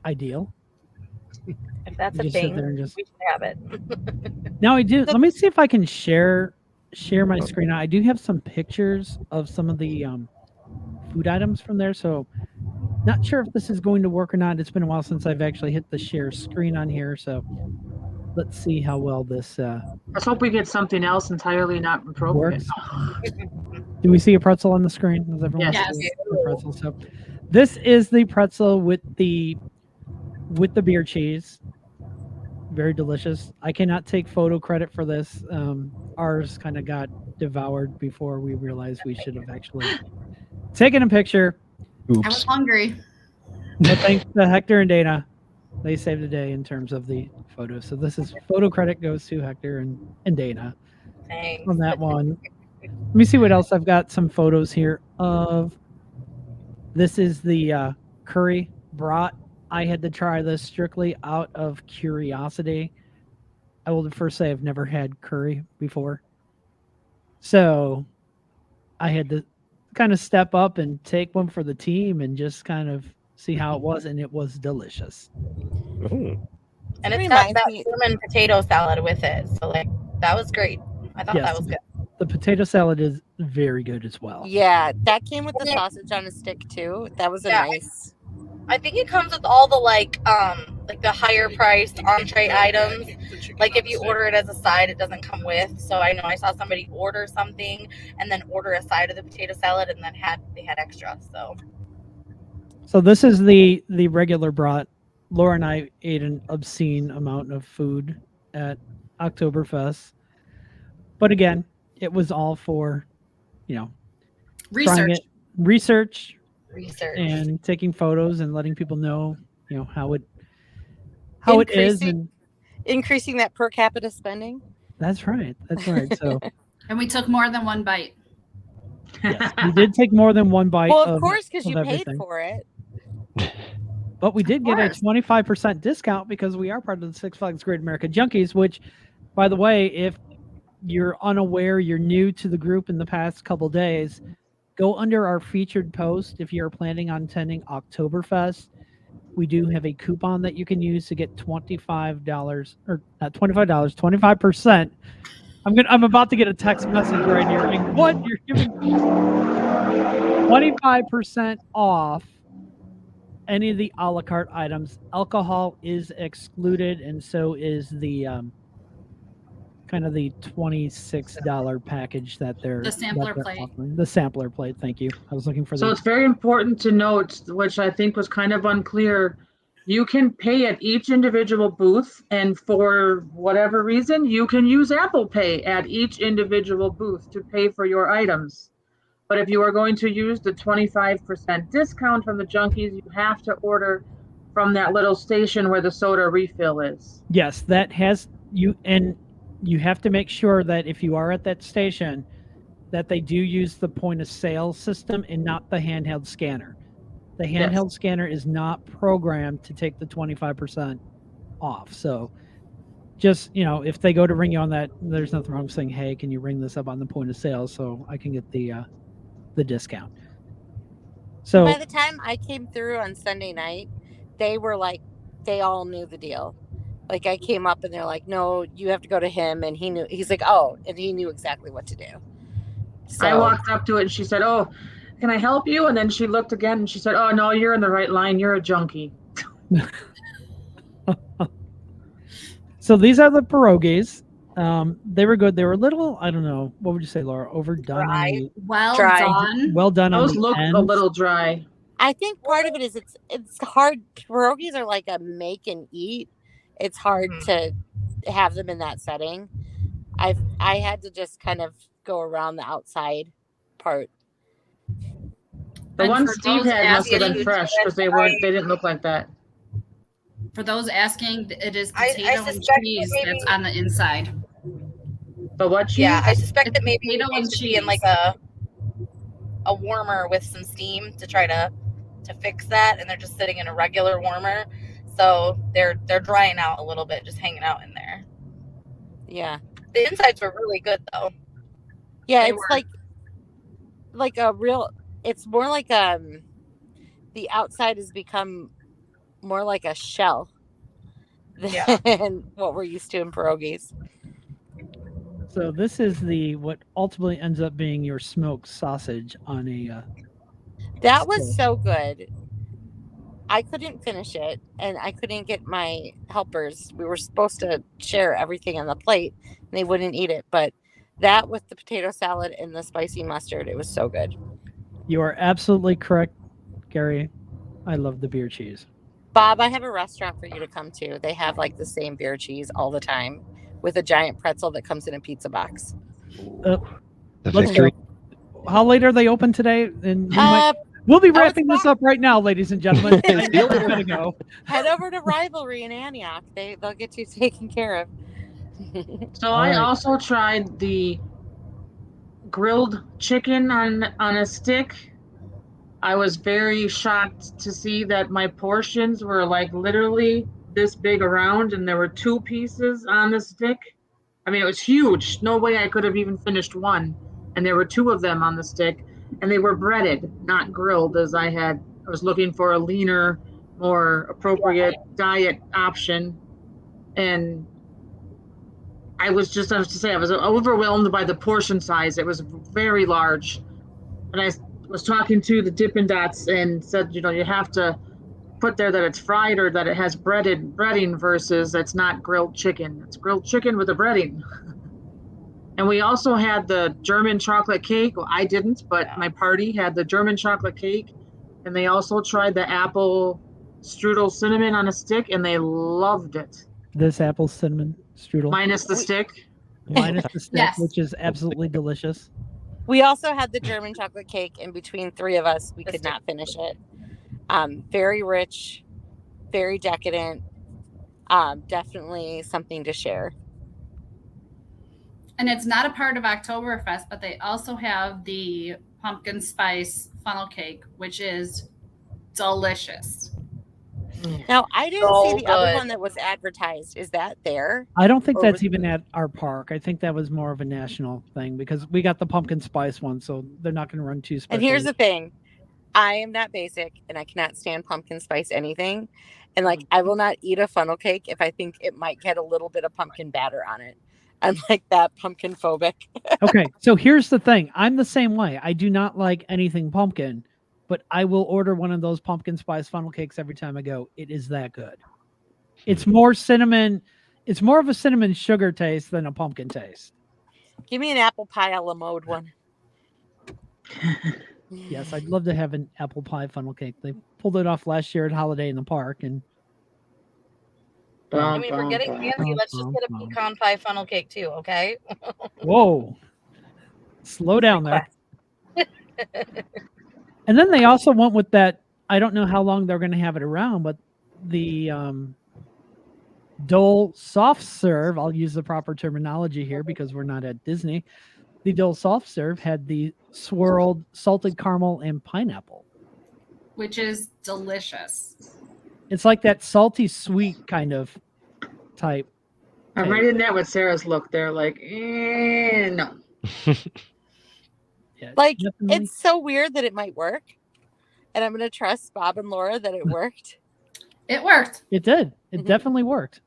ideal. If that's You a just sit thing, there and just- we should have it. Now I do. Let me see if I can share my screen. I do have some pictures of some of the food items from there. So not sure if this is going to work or not. It's been a while since I've actually hit the share screen on here. So let's see how well this Let's hope we get something else entirely not appropriate. works. Do we see a pretzel on the screen? Does everyone Yes. see the pretzel? So this is the pretzel with the beer cheese. Very delicious. I cannot take photo credit for this. Ours kind of got devoured before we realized we should have actually taken a picture. I was Oops. hungry. But thanks to Hector and Dana, they saved the day in terms of the photos. So this is photo credit goes to Hector and Dana Thanks. on that one. Let me see what else I've got. Some photos here of. This is the curry brat. I had to try this strictly out of curiosity. I will first say I've never had curry before. So I had to kind of step up and take one for the team and just kind of see how it was, and it was delicious. Oh. And It it's got reminds that me- lemon potato salad with it. So that was great. I thought Yes. that was good. The potato salad is very good as well. Yeah, that came with the sausage on a stick too. That was a Yeah. nice. I think it comes with all the like the higher priced entree items. Like if you order it as a side, it doesn't come with. So I know I saw somebody order something and then order a side of the potato salad and then they had extra. So this is the regular brat. Laura and I ate an obscene amount of food at Oktoberfest. But again, it was all for, trying Research. it, research Research. and taking photos and letting people know, how it is. And Increasing that per capita spending. that's right. That's right. So And we took more than one bite. yes, we did take more than one bite. Well, of course, because of you paid everything. for it. But we did get a course. 25% discount because we are part of the Six Flags Great America Junkies, which, by the way, if you're unaware, you're new to the group in the past couple days, go under our featured post if you're planning on attending Oktoberfest. We do have a coupon that you can use to get $25 or not $25, 25%. I'm about to get a text message right here. Like, what? You're giving 25% off any of the a la carte items. Alcohol is excluded, and so is the kind of the $26 package that they're The sampler that they're plate. offering. The sampler plate. Thank you. I was looking for So the. it's very important to note, which I think was kind of unclear. You can pay at each individual booth, and for whatever reason, you can use Apple Pay at each individual booth to pay for your items. But if you are going to use the 25% discount from the Junkies, you have to order from that little station where the soda refill is. Yes, that has you, and you have to make sure that if you are at that station, that they do use the point of sale system and not the handheld scanner. The handheld scanner is not programmed to take the 25% off. So just, if they go to ring you on that, there's nothing wrong with saying, hey, can you ring this up on the point of sale so I can get the discount. So by the time I came through on Sunday night, they were like, they all knew the deal. Like I came up and they're like, no, you have to go to him. And he's like, oh, and he knew exactly what to do. So I walked up to it and she said, oh, can I help you? And then she looked again and she said, oh, no, you're in the right line. You're a junkie. So these are the pierogies. They were good. They were a little, I don't know, what would you say, Laura? Overdone. Well Dry. done. Well done. Those on the look ends. a little dry. I think part of it is it's hard. Pierogies are like a make and eat. It's hard to have them in that setting. I had to just kind of go around the outside part. The And one for Steve those had must have been asking- fresh because they didn't look like that. For those asking, it is I potato and suspect cheese maybe- that's on the inside. But what cheese? Yeah, I suspect It's that maybe potato it and should be in cheese. like a warmer with some steam to try to fix that, and they're just sitting in a regular warmer, so they're drying out a little bit, just hanging out in there. Yeah. The insides were really good though. Yeah, They it's were. like a real. It's more like the outside has become more like a shell than Yeah. what we're used to in pierogies. So this is what ultimately ends up being your smoked sausage on a. That was so good. I couldn't finish it, and I couldn't get my helpers. We were supposed to share everything on the plate, and they wouldn't eat it. But that with the potato salad and the spicy mustard, it was so good. You are absolutely correct, Gary. I love the beer cheese. Bob, I have a restaurant for you to come to. They have like the same beer cheese all the time with a giant pretzel that comes in a pizza box. The Let's victory. go. How late are they open today? And Uh, we'll be I was wrapping this up right now, ladies and gentlemen. I know we're gonna go. Head over to Rivalry in Antioch. They'll get you taken care of. So All I right. also tried the grilled chicken on a stick. I was very shocked to see that my portions were like literally this big around, and there were 2 pieces on the stick. I mean, it was huge. No way I could have even finished one. And there were 2 of them on the stick, and they were breaded, not grilled, as I was looking for a leaner, more appropriate diet option. And I was overwhelmed by the portion size. It was very large. And I was talking to the Dippin' Dots and said, you have to put there that it's fried or that it has breading versus it's not grilled chicken. It's grilled chicken with a breading. And we also had the German chocolate cake. Well, I didn't, but my party had the German chocolate cake. And they also tried the apple strudel cinnamon on a stick, and they loved it. This apple cinnamon strudel Minus the stick. minus the stick, Yes. which is absolutely delicious. We also had the German chocolate cake, and between 3 of us, we could not finish it. Very rich, very decadent. Definitely something to share. And it's not a part of Oktoberfest, but they also have the pumpkin spice funnel cake, which is delicious. Now, I didn't So see the other good. one that was advertised. Is that there? I don't think Or that's was- even at our park. I think that was more of a national thing because we got the pumpkin spice one, so they're not going to run 2 special. And here's the thing. I am not basic, and I cannot stand pumpkin spice anything. And like, I will not eat a funnel cake if I think it might get a little bit of pumpkin batter on it. I'm like that pumpkin phobic. Okay, so here's the thing. I'm the same way. I do not like anything pumpkin, but I will order one of those pumpkin spice funnel cakes every time I go. It is that good. It's more cinnamon. It's more of a cinnamon sugar taste than a pumpkin taste. Give me an apple pie a la mode one. Yes, I'd love to have an apple pie funnel cake. They pulled it off last year at Holiday in the Park, and I mean, if we're getting fancy, let's just get a pecan pie funnel cake too, okay? whoa, slow down there. And then they also went with that. I don't know how long they're going to have it around, but the Dole soft serve. I'll use the proper terminology here because we're not at Disney. The Dole soft serve had the swirled salted caramel and pineapple, which is delicious. It's like that salty sweet kind of type. I'm right in there with Sarah's look. They're like, no. Yeah, Like, definitely. it's so weird that it might work. And I'm going to trust Bob and Laura that it worked. It worked. It did. It definitely worked.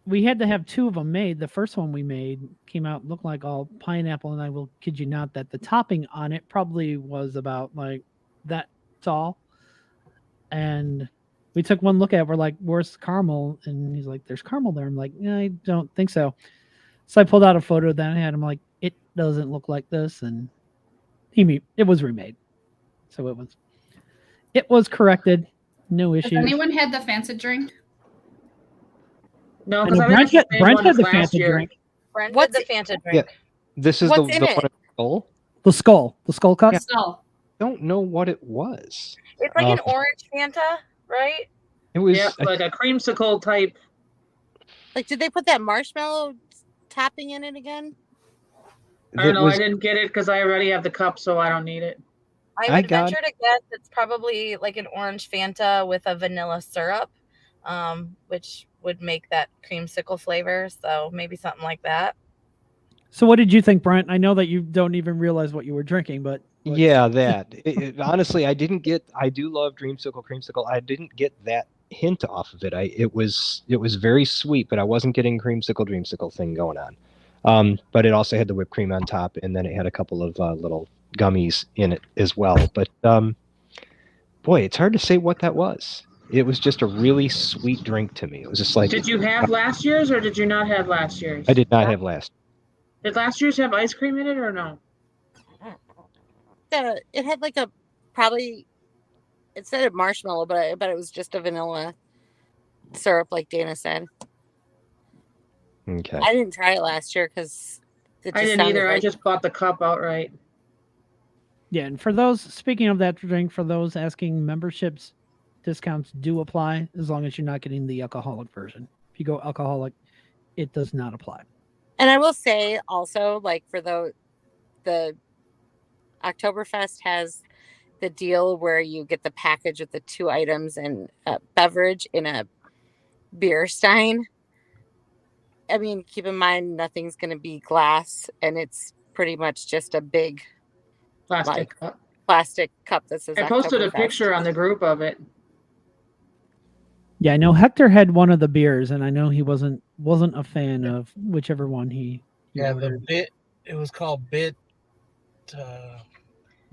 We had to have two of them made. The first one we made came out, looked like all pineapple, and I will kid you not that the topping on it probably was about like that tall. And we took one look at it. We're like, where's the caramel? And he's like, there's caramel there. I'm like, yeah, I don't think so. So I pulled out a photo of that and I had him like, it doesn't look like this. And it was remade. So it was corrected. No Has issues. anyone had the Fanta drink? No, I because know I Brent had the last Fanta year. drink. Brent What's did the Fanta drink. Yeah, this is What's the in one it? in the skull. The skull cup. Yeah. So, Don't know what it was. It's like an orange Fanta, right? It was Yeah, like a creamsicle type. Like, did they put that marshmallow topping in it again? I don't it know. was- I didn't get it because I already have the cup, so I don't need it. I would venture to guess it's probably like an orange Fanta with a vanilla syrup, which would make that creamsicle flavor. So maybe something like that. So what did you think, Brent? I know that you don't even realize what you were drinking, but Yeah, that. Honestly, I didn't get. I do love Dreamsicle, Creamsicle. I didn't get that hint off of it. It was very sweet, but I wasn't getting Dreamsicle thing going on. But it also had the whipped cream on top, and then it had a couple of little gummies in it as well. But boy, it's hard to say what that was. It was just a really sweet drink to me. It was just like. Did you have last year's or did you not have last year's? I did not have last. Did last year's have ice cream in it or no? It had like it said a marshmallow, but I bet it was just a vanilla syrup, like Dana said. Okay. I didn't try it last year because I didn't either. I just bought the cup outright. yeah. And for those, speaking of that drink, for those asking, memberships discounts do apply as long as you're not getting the alcoholic version. If you go alcoholic, it does not apply. And I will say also, like for the Oktoberfest has the deal where you get the package with the 2 items and a beverage in a beer stein. I mean, keep in mind nothing's going to be glass, and it's pretty much just a big Plastic cup. Plastic cup that says. I posted a Oktoberfest. picture on the group of it. Yeah, I know Hector had one of the beers, and I know he wasn't a fan of whichever one he Yeah, ordered. it was called bit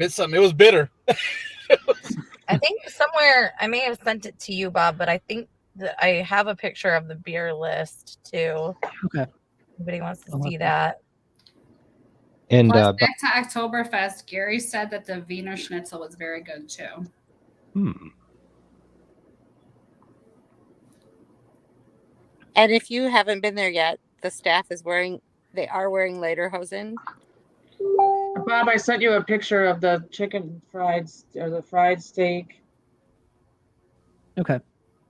something. It was bitter. I think somewhere I may have sent it to you, Bob, but I think that I have a picture of the beer list too. Okay. Anybody wants to see that? And Plus, back to Oktoberfest, Gary said that the Wiener Schnitzel was very good too. And if you haven't been there yet, the staff is wearing lederhosen. Bob, I sent you a picture of the chicken fried or the fried steak. Okay,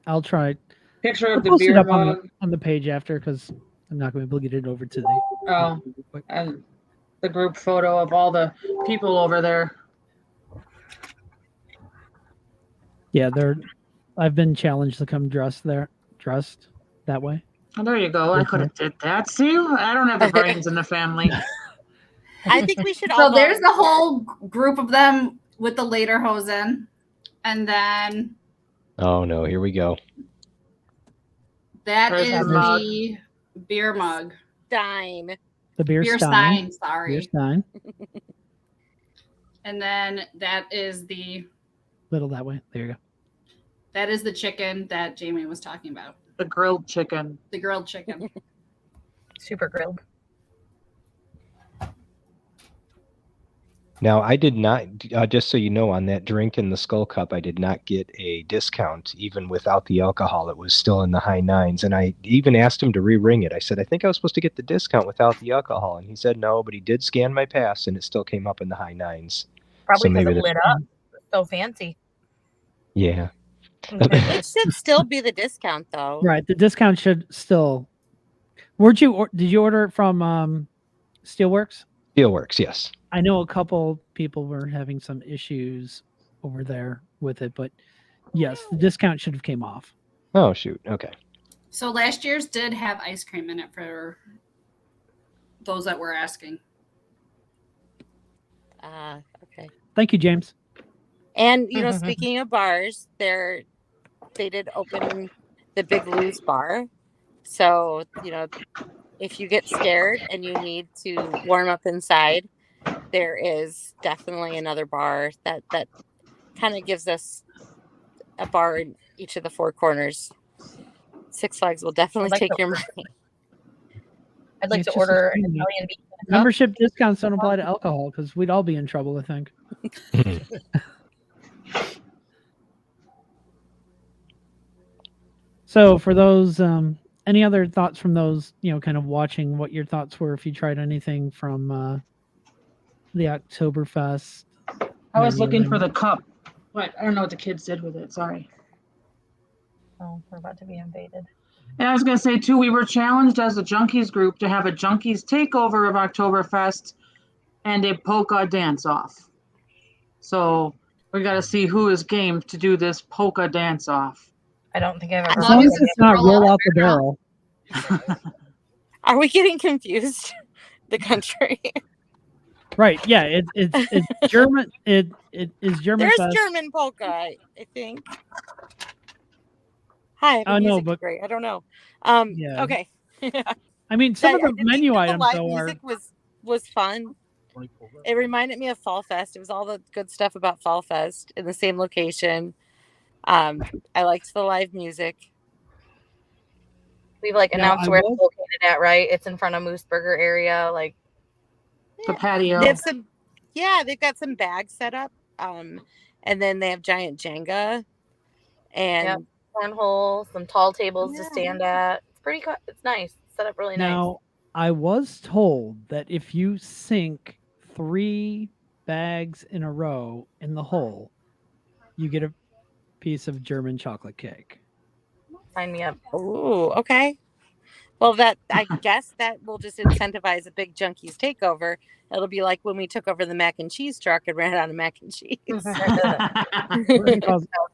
I'll try. Picture I'll of the post it beer up mug. on the page after because I'm not going to be able to get it over to the. Oh, and the group photo of all the people over there. Yeah, I've been challenged to come dressed that way. Oh, there you go. I could have did that. See, I don't have the brains in the family. I think we should all. So there's the whole group of them with the lederhosen, and then oh no, here we go. that Where's is the mug? the beer mug. Stein. The beer Beer stein. stein, sorry. Beer stein. And then that is the Little that way. There you go. that is the chicken that Jamie was talking about. The grilled chicken. The grilled chicken. Super grilled. Now, I did not, just so you know, on that drink in the Skull Cup, I did not get a discount even without the alcohol. It was still in the high nines. And I even asked him to re-ring it. I said, I think I was supposed to get the discount without the alcohol. And he said no, but he did scan my pass and it still came up in the high nines. Probably So because maybe it lit up. So fancy. Yeah. It should still be the discount though. Right. The discount should still. Did you order it from Steelworks? Steelworks, yes. I know a couple people were having some issues over there with it, but yes, the discount should have came off. Oh, shoot. Okay. So last year's did have ice cream in it for those that were asking. Okay. Thank you, James. And speaking of bars, they did open the Big Lou's bar. So, if you get scared and you need to warm up inside, there is definitely another bar that kind of gives us a bar in each of the four corners. Six Flags will definitely take your money. I'd like It's to just order a an thing. Italian beef. in a cup. Membership discounts don't apply to alcohol because we'd all be in trouble, I think. So for those, any other thoughts from those, kind of watching what your thoughts were if you tried anything from the Oktoberfest? I was Maybe looking for around- the cup, but I don't know what the kids did with it. Sorry. Oh, we're about to be invaded. And I was going to say, too, we were challenged as a Junkies group to have a Junkies takeover of Oktoberfest and a polka dance off. So we got to see who is game to do this polka dance off. I don't think I've As ever. As long long as as it's it's not roll roll out out the barrel. Are we getting confused? The country. Right. Yeah. It's German. It is German. There's Fest. German polka, I think. Hi, I the know, music but- great. I don't know. Yeah. Okay. I mean, some of I the did think menu that items the live though are. music was fun. It reminded me of Fall Fest. It was all the good stuff about Fall Fest in the same location. I liked the live music. We've Now, announced I where was- it's located at, right? It's in front of Moose Burger area. The patio. They have they've got some bags set up. And then they have giant Jenga. And Yep. Cornhole, some tall tables to Yeah. stand at. It's pretty. It's nice. It's set up really nice. Now, I was told that if you sink 3 bags in a row in the hole, you get a piece of German chocolate cake. Sign me up. oh, okay. Well, I guess that will just incentivize a big Junkies takeover. It'll be like when we took over the mac and cheese truck and ran out of mac and cheese. Because-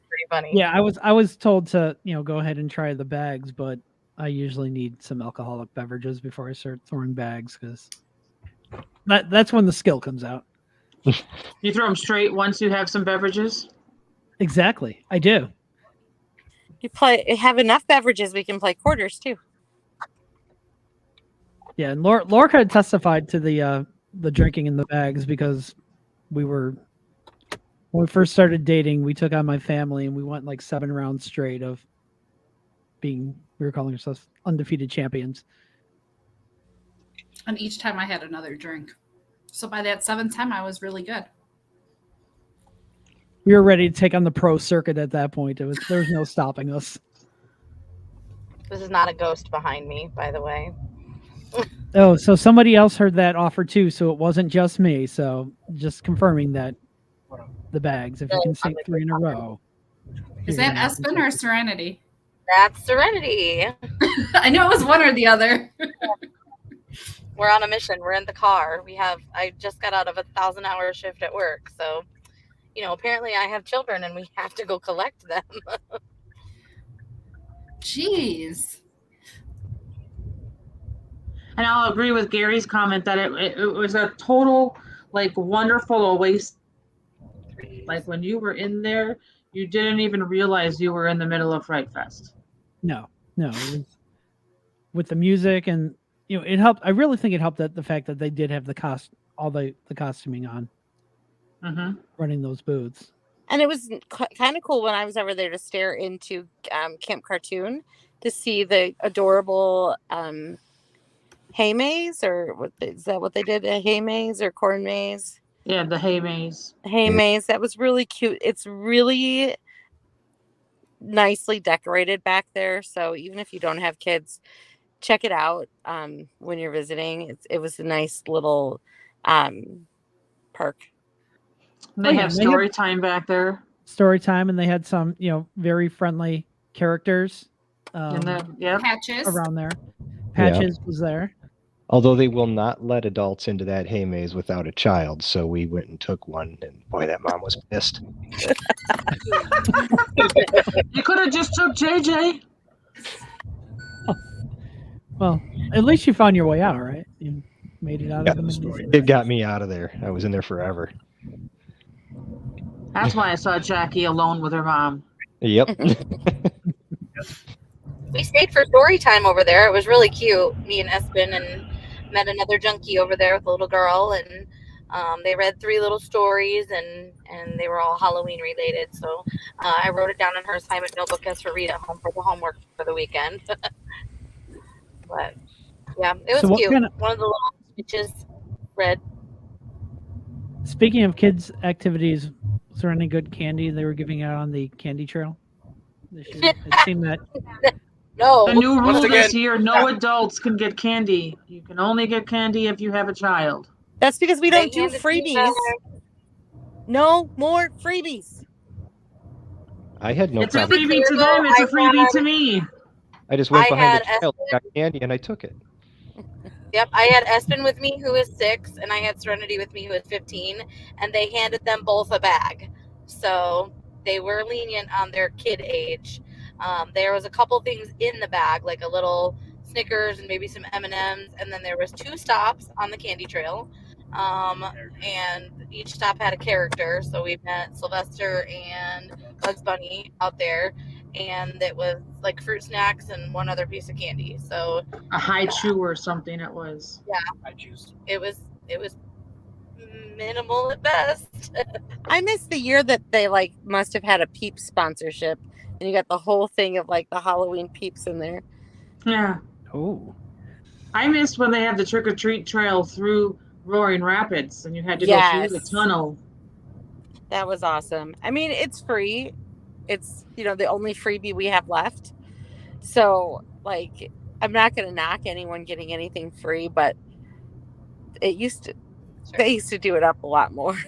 Pretty funny. yeah, I was told to go ahead and try the bags, but I usually need some alcoholic beverages before I start throwing bags because that's when the skill comes out. You throw them straight once you have some beverages? Exactly, I do. You have enough beverages, we can play quarters too. Yeah, and Laura had testified to the drinking in the bags because when we first started dating, we took on my family and we went 7 rounds straight of we were calling ourselves undefeated champions. And each time I had another drink. So by that 7th time, I was really good. We were ready to take on the pro circuit at that point. There was no stopping us. This is not a ghost behind me, by the way. Oh, so somebody else heard that offer too, so it wasn't just me. So just confirming that the bags, if you can sink 3 in a row. Is that Espen or Serenity? That's Serenity. I know it was one or the other. We're on a mission. We're in the car. I just got out of a 1,000-hour shift at work. So, apparently I have children and we have to go collect them. Jeez. And I'll agree with Gary's comment that it was a total, wonderful oasis. When you were in there, you didn't even realize you were in the middle of Fright Fest. No. It was, with the music and it helped. I really think it helped that the fact that they did have all the costuming on. running those booths. And it was kind of cool when I was over there to stare into Camp Cartoon to see the adorable hay maze, or is that what they did? A hay maze or corn maze? Yeah, the hay maze. Hay maze. That was really cute. It's really nicely decorated back there. So even if you don't have kids, check it out when you're visiting. It was a nice little perk. They have story time back there. Story time, and they had some, very friendly characters. Patches around there. Patches was there. Although they will not let adults into that hay maze without a child, so we went and took one, and boy, that mom was pissed. You could have just took JJ. Well, at least you found your way out, right? You made it out of the maze. It got me out of there. I was in there forever. That's why I saw Jackie alone with her mom. Yep. We stayed for story time over there. It was really cute. Me and Espen, and met another junkie over there with a little girl, and they read 3 little stories, and they were all Halloween related. So I wrote it down in her assignment notebook as her read at home for the homework for the weekend. But yeah, it was cute. One of the little stitches read. Speaking of kids' activities, was there any good candy they were giving out on the candy trail this year? It seemed that. No. The new rule this year: no adults can get candy. You can only get candy if you have a child. That's because we don't do freebies. No more freebies. I had no It's problem. a freebie to them. It's a freebie to me. I just went behind the child, got candy, and I took it. Yep, I had Espen with me, who is 6, and I had Serenity with me, who is 15, and they handed them both a bag. So they were lenient on their kid age. There was a couple things in the bag, like a little Snickers and maybe some M&Ms, and then there was 2 stops on the candy trail, and each stop had a character. So we met Sylvester and Bugs Bunny out there, and it was like fruit snacks and one other piece of candy. So a high chew or something it was. Yeah, high chews. It was minimal at best. I missed the year that they must have had a Peeps sponsorship, and you got the whole thing of the Halloween Peeps in there. Yeah. Oh. I missed when they had the trick or treat trail through Roaring Rapids, and you had to go through the tunnel. That was awesome. I mean, it's free. It's the only freebie we have left. So I'm not going to knock anyone getting anything free, but they used to do it up a lot more.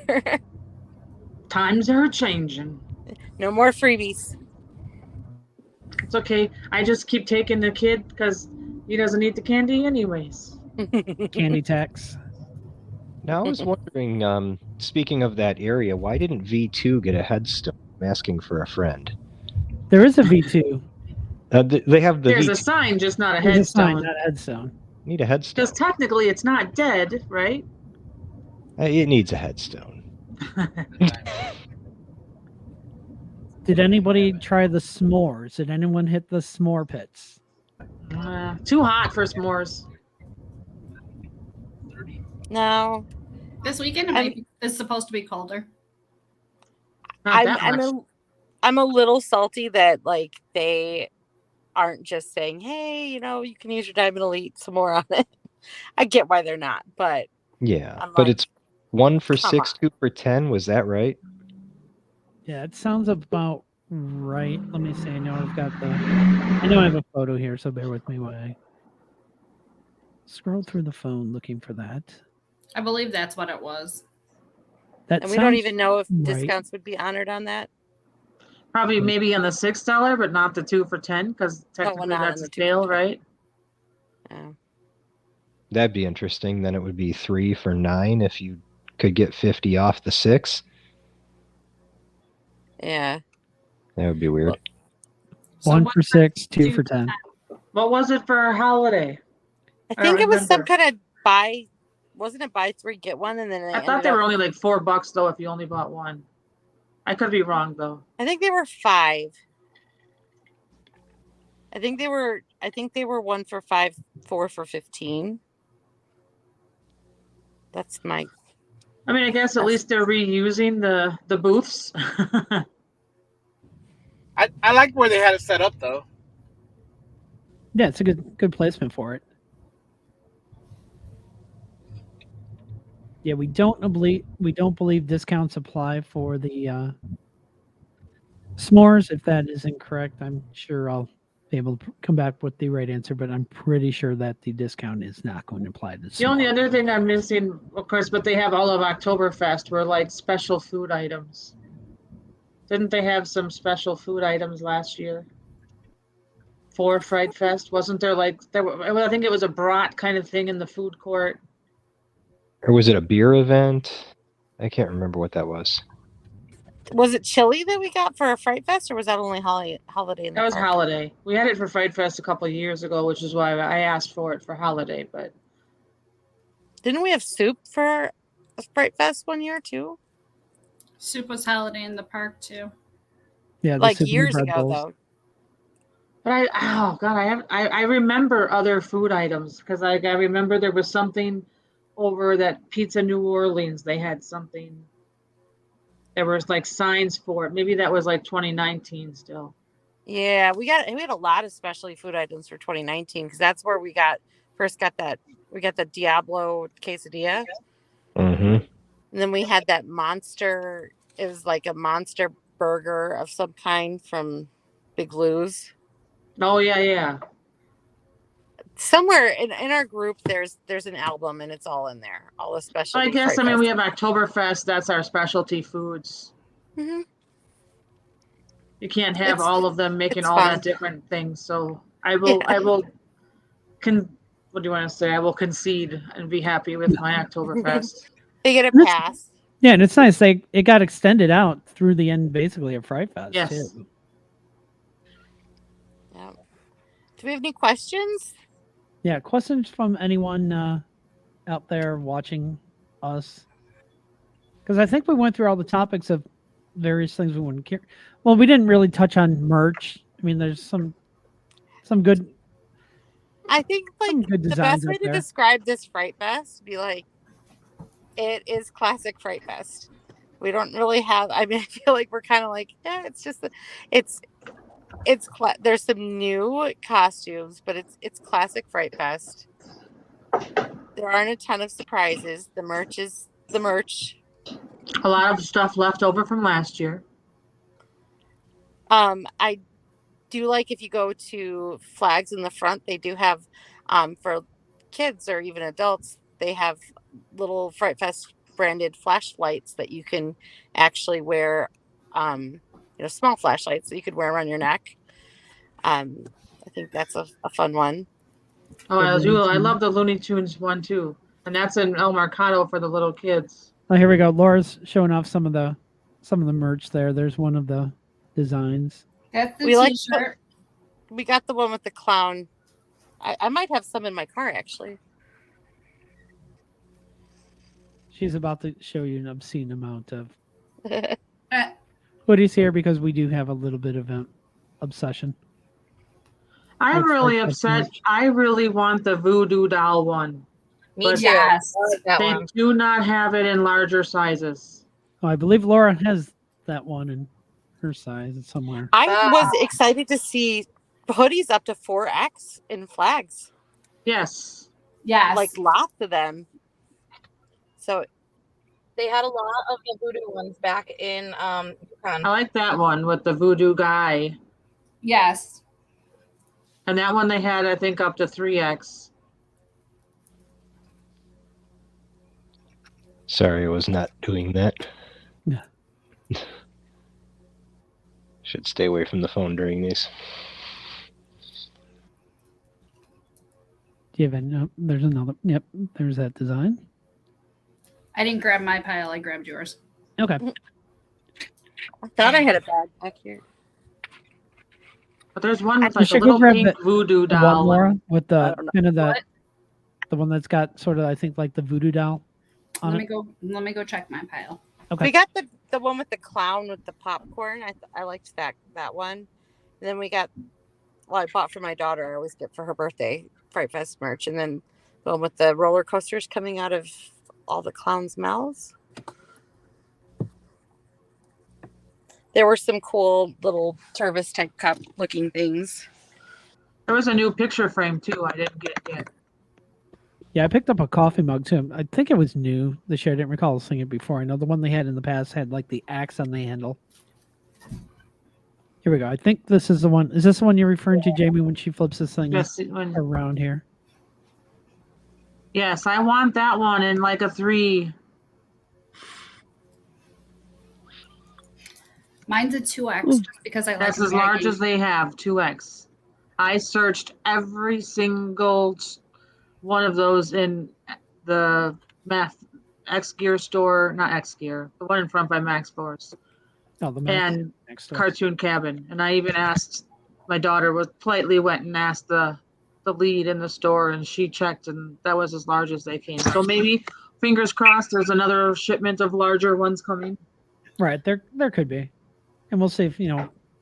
Times are changing. No more freebies. It's okay. I just keep taking the kid because he doesn't eat the candy anyways. Candy tax. Now I was wondering, speaking of that area, why didn't V2 get a headstone? I'm asking for a friend. There is a V2. They have the. There's V2. a sign, just not a There's headstone. a sign, not a headstone. Need a headstone. Because technically, it's not dead, right? It needs a headstone. Did anybody try the s'mores? Did anyone hit the s'more pits? Too hot for s'mores. No. This weekend is supposed to be colder. I'm a little salty that they aren't just saying, hey, you can use your Diamond Elite some more on it. I get why they're not, but yeah, but it's 1 for 6, 2 for 10. Was that right? Yeah, it sounds about right. Let me see. I know I have a photo here, so bear with me while I scroll through the phone looking for that. I believe that's what it was. And we don't even know if discounts would be honored on that. Probably maybe on the $6, but not the 2 for 10, because technically that's a sale, right? Yeah. That'd be interesting. Then it would be 3 for 9 if you could get 50 off the 6. Yeah. That would be weird. 1 for 6, 2 for 10. What was it for a holiday? I think it was some kind of wasn't it buy 3 get 1, and then I thought they were only $4 though if you only bought 1. I could be wrong though. I think they were 5. I think they were 1 for 5, 4 for 15. That's my I mean, I guess at least they're reusing the booths. I like where they had it set up though. Yeah, it's a good placement for it. Yeah, we don't believe discounts apply for the s'mores. If that is incorrect, I'm sure I'll be able to come back with the right answer, but I'm pretty sure that the discount is not going to apply to The only s'mores. other thing I'm missing, of course, but they have all of Oktoberfest were like special food items. Didn't they have some special food items last year for Fright Fest? Wasn't there like I think it was a brat kind of thing in the food court. Or was it a beer event? I can't remember what that was. Was it chili that we got for a Fright Fest, or was that only holiday in the That was park? holiday. We had it for Fright Fest a couple of years ago, which is why I asked for it for holiday. But Didn't we have soup for a Fright Fest one year too? Soup was holiday in the park too. Yeah, the Like soup and the years bread ago, bowls. though. But I remember other food items because I remember there was something over that Pizza New Orleans. They had something. There was like signs for it. Maybe that was like 2019 still. Yeah, we had a lot of specialty food items for 2019 because that's where we got that. We got the Diablo quesadilla, Mm-hmm. and then we had that monster. It was like a monster burger of some kind from Big Lou's. Oh yeah. Somewhere in our group, there's an album and it's all in there, all the specialty. I guess Fright we Fest. have Oktoberfest. That's our specialty foods. Mhm. You can't have all of them making it's all fun. that different things. So I will. What do you want to say? I will concede and be happy with my Oktoberfest. They get a And it's- pass. Yeah, and it's nice. It got extended out through the end, basically, of Fright Fest. Yes. Too. Yeah. Do we have any questions? Yeah, questions from anyone out there watching us? Because I think we went through all the topics of various things we wouldn't care. Well, we didn't really touch on merch. I mean, there's some good. I think Some like good the designs best way out to there. describe this Fright Fest be like, it is classic Fright Fest. We don't really have. I mean, I feel like we're kind of like, yeah, it's just there's some new costumes, but it's classic Fright Fest. There aren't a ton of surprises. The merch is the merch. A lot of stuff left over from last year. I do like if you go to Flags in the Front, they do have for kids or even adults, they have little Fright Fest branded flashlights that you can actually wear, small flashlights that you could wear around your neck. I think that's a fun one. Oh, I love the Looney Tunes one too, and that's in El Mercado for the little kids. Oh, here we go. Laura's showing off some of the merch there. There's one of the designs. That's the We like t-shirt. We got the one with the clown. I might have some in my car actually. She's about to show you an obscene amount of hoodies here because we do have a little bit of an obsession. I'm That's really like upset. merch. I really want the voodoo doll one. Me But too. Yes. I like that They one. do not have it in larger sizes. Oh, I believe Laura has that one in her size somewhere. I was excited to see hoodies up to 4X in Flags. Yes. Yes. Like lots of them. So They had a lot of the voodoo ones back in Yukon. I like that one with the voodoo guy. Yes. And that one they had, I think, up to 3X. Sorry, I was not doing that. Yeah. Should stay away from the phone during these. Do you have any? No, there's another. Yep, there's that design. I didn't grab my pile. I grabbed yours. Okay. I thought I had a bag back here. But there's one with You like a should go little grab pink voodoo The one, doll. Laura, with I the don't know. kind of What? the one that's got sort of, I think, like the voodoo doll on Let it. me go check my pile. Okay. We got the one with the clown with the popcorn. I liked that one. And then we got, well, I bought for my daughter. I always get for her birthday Fright Fest merch. And then the one with the roller coasters coming out of all the clowns' mouths. there were some cool little Tervis type cup looking things. There was a new picture frame too. I didn't get yet. Yeah, I picked up a coffee mug too. I think it was new this year. I didn't recall seeing it before. I know the one they had in the past had like the axe on the handle. Here we go. I think this is the one. Is this the one you're referring to, Jamie, when she flips this thing Yes, around here? yes, I want that one in like a 3. Mine's a 2X just because I like That's as large baggy. as they have, 2X. I searched every single one of those in the Math X Gear store, not X Gear, the one in front by Max Force. Oh, the and next door. Cartoon Cabin. And I even asked, my daughter politely went and asked the lead in the store, and she checked, and that was as large as they came. So maybe, fingers crossed, there's another shipment of larger ones coming. Right, there could be. And we'll see if,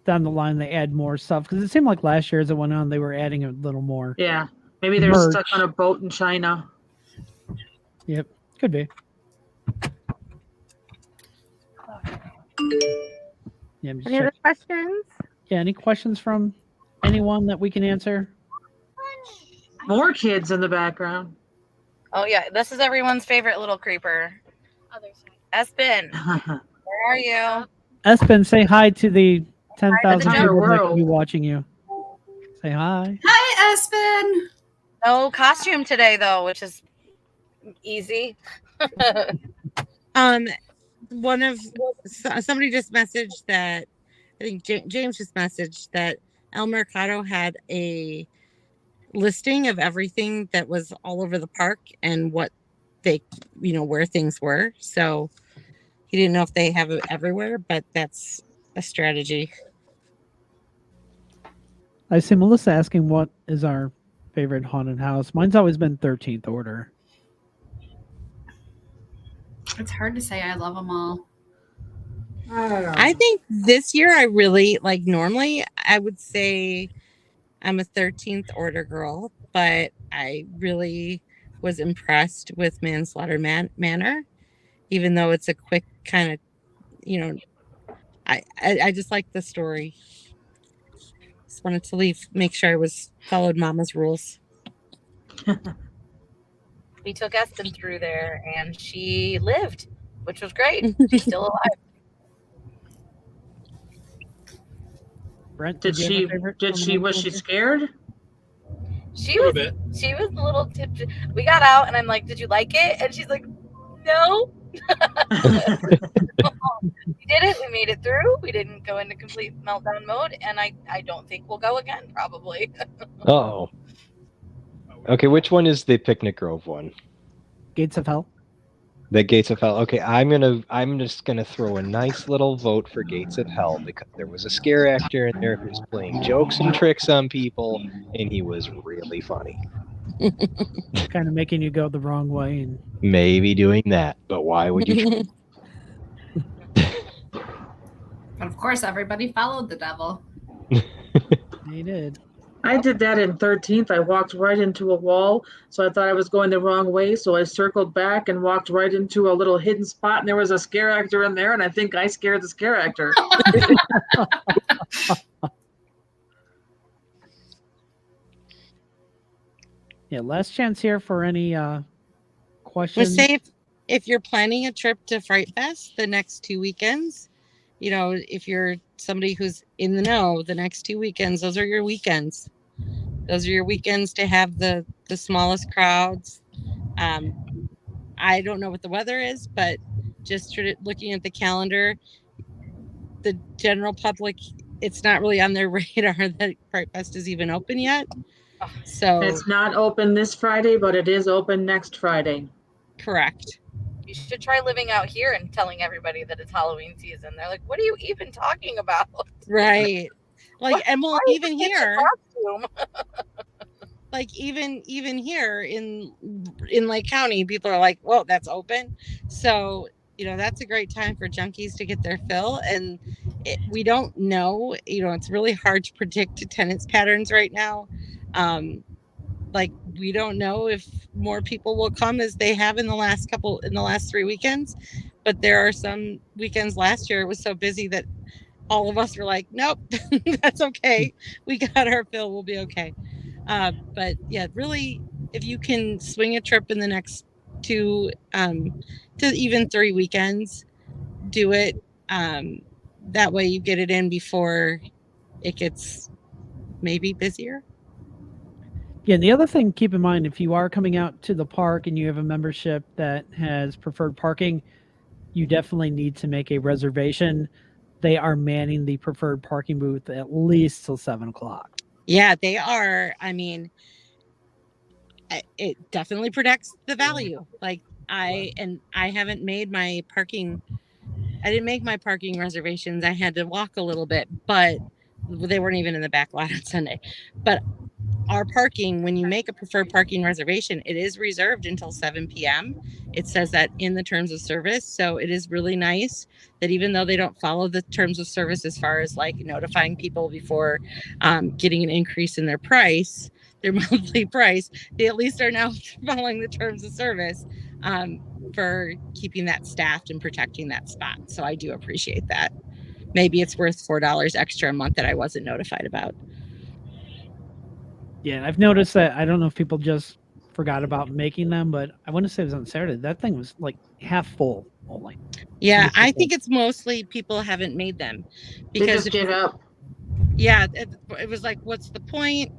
down the line they add more stuff. Because it seemed like last year as it went on, they were adding a little more. Yeah, maybe they're merch. stuck on a boat in China. Yep, could be. Yeah, I'm just Any other checking. questions? Yeah, any questions from anyone that we can answer? More kids in the background. Oh yeah, this is everyone's favorite little creeper. Espen, where are you? Espen, say hi to the 10,000 Hi, people that world. could be watching you. Say hi. Hi, Espen. No costume today though, which is easy. Somebody just messaged that, I think James just messaged that El Mercado had a listing of everything that was all over the park and what they, where things were. So he didn't know if they have it everywhere, but that's a strategy. I see Melissa asking what is our favorite haunted house. Mine's always been 13th Order. It's hard to say. I love them all. I think this year I really normally I would say I'm a 13th Order girl, but I really was impressed with Manslaughter Manor, even though it's a quick kind of, I just like the story. Just wanted to make sure I followed Mama's rules. We took Espen through there, and she lived, which was great. She's still alive. Brent, Was she scared? She was a little tipsy. We got out, and I'm like, "Did you like it?" And she's like, "No." We did it. We made it through. We didn't go into complete meltdown mode, and I don't think we'll go again. Probably. Oh. Okay, which one is the Picnic Grove one? Gates of Hell. The Gates of Hell. Okay, I'm just gonna throw a nice little vote for Gates of Hell because there was a scare actor in there who was playing jokes and tricks on people, and he was really funny. Kind of making you go the wrong way, and maybe doing that, but why would you? But of course, everybody followed the devil. They did. I did that in 13th. I walked right into a wall, so I thought I was going the wrong way. So I circled back and walked right into a little hidden spot, and there was a scare actor in there, and I think I scared the scare actor. Yeah, last chance here for any questions. Say if you're planning a trip to Fright Fest the next 2 weekends, if you're somebody who's in the know, the next 2 weekends, those are your weekends. Those are your weekends to have the smallest crowds. I don't know what the weather is, but just looking at the calendar, the general public, it's not really on their radar that Fright Fest is even open yet. So it's not open this Friday, but it is open next Friday. Correct. You should try living out here and telling everybody that it's Halloween season. They're like, "What are you even talking about?" Right. And well, even here, even here in Lake County, people are like, "Well, that's open." So, that's a great time for junkies to get their fill. And we don't know, it's really hard to predict attendance patterns right now. We don't know if more people will come as they have in the last 3 weekends, but there are some weekends last year it was so busy that all of us were like, nope, that's okay. We got our fill. We'll be okay. But yeah, really, if you can swing a trip in the next 2 to even 3 weekends, do it. That way you get it in before it gets maybe busier. Yeah, the other thing, keep in mind, if you are coming out to the park and you have a membership that has preferred parking, you definitely need to make a reservation. They are manning the preferred parking booth at least till 7 o'clock. Yeah, they are. I mean, it definitely protects the value. Like I haven't made my parking. I didn't make my parking reservations. I had to walk a little bit, but they weren't even in the back lot on Sunday. But our parking, when you make a preferred parking reservation, it is reserved until 7 p.m. It says that in the terms of service. So it is really nice that even though they don't follow the terms of service as far as like notifying people before getting an increase in their price, their monthly price, they at least are now following the terms of service for keeping that staffed and protecting that spot. So I do appreciate that. Maybe it's worth $4 extra a month that I wasn't notified about. Yeah, I've noticed that. I don't know if people just forgot about making them, but I want to say it was on Saturday. That thing was like half full only. Yeah, I think it's mostly people haven't made them They just give up. Yeah, it was like, what's the point?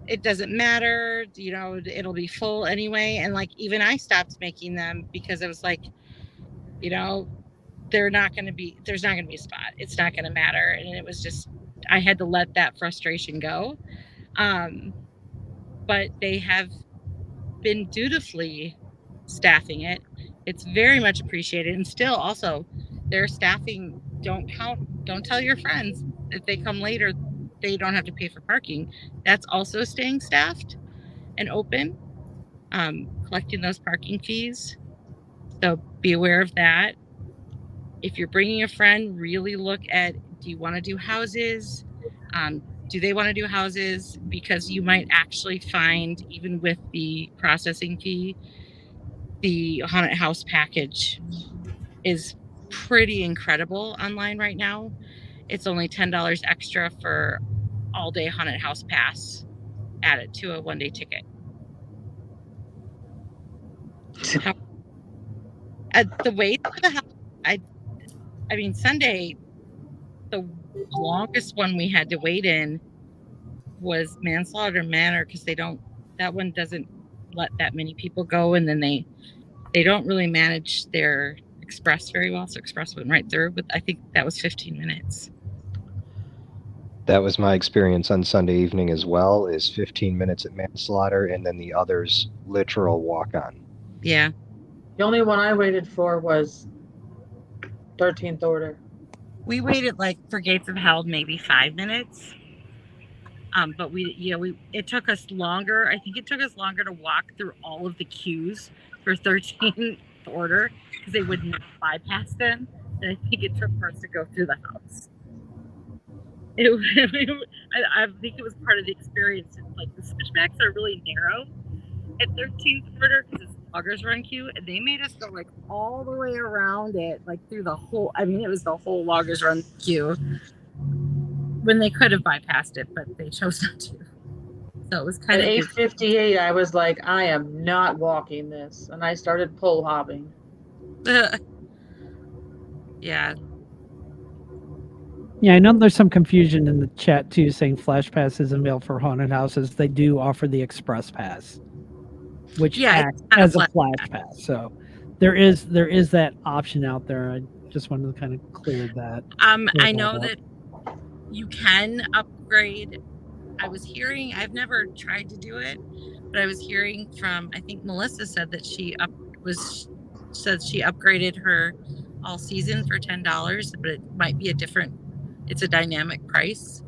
It doesn't matter, you know, it'll be full anyway. And like, even I stopped making them because it was like, you know, there's not going to be a spot. It's not going to matter. And it was just, I had to let that frustration go. But they have been dutifully staffing it. It's very much appreciated. And still also their staffing, don't tell your friends if they come later, they don't have to pay for parking. That's also staying staffed and open, collecting those parking fees. So be aware of that. If you're bringing a friend, really look at, do you want to do houses? Do they want to do houses? Because you might actually find, even with the processing fee, the haunted house package is pretty incredible online right now. It's only $10 extra for all day haunted house pass added to a 1-day ticket. The wait for the house, I mean, Sunday, the longest one we had to wait in was Manslaughter Manor, because that one doesn't let that many people go, and then they don't really manage their express very well, so express went right through, but I think that was 15 minutes. That was my experience on Sunday evening as well, is 15 minutes at Manslaughter and then the others literal walk-on. Yeah. The only one I waited for was 13th Order. We waited like for Gates of Hell maybe 5 minutes. But it took us longer. I think it took us longer to walk through all of the queues for 13th Order because they would not bypass them. And I think it took for us to go through the house. I think it was part of the experience. Like the switchbacks are really narrow at 13th Order because it's loggers run queue, and they made us go like all the way around it, like through the whole. I mean, it was the whole loggers run queue when they could have bypassed it, but they chose not to. So it was kind of 8:58. I was like, I am not walking this, and I started pole hopping. Yeah. Yeah, I know there's some confusion in the chat too, saying Flash Pass isn't available for haunted houses. They do offer the Express Pass, which acts as a Flash Pass. So there is that option out there. I just wanted to kind of clear that. I know that you can upgrade. I've never tried to do it, but I was hearing from, I think Melissa said that she upgraded her all season for $10, but it might be it's a dynamic price.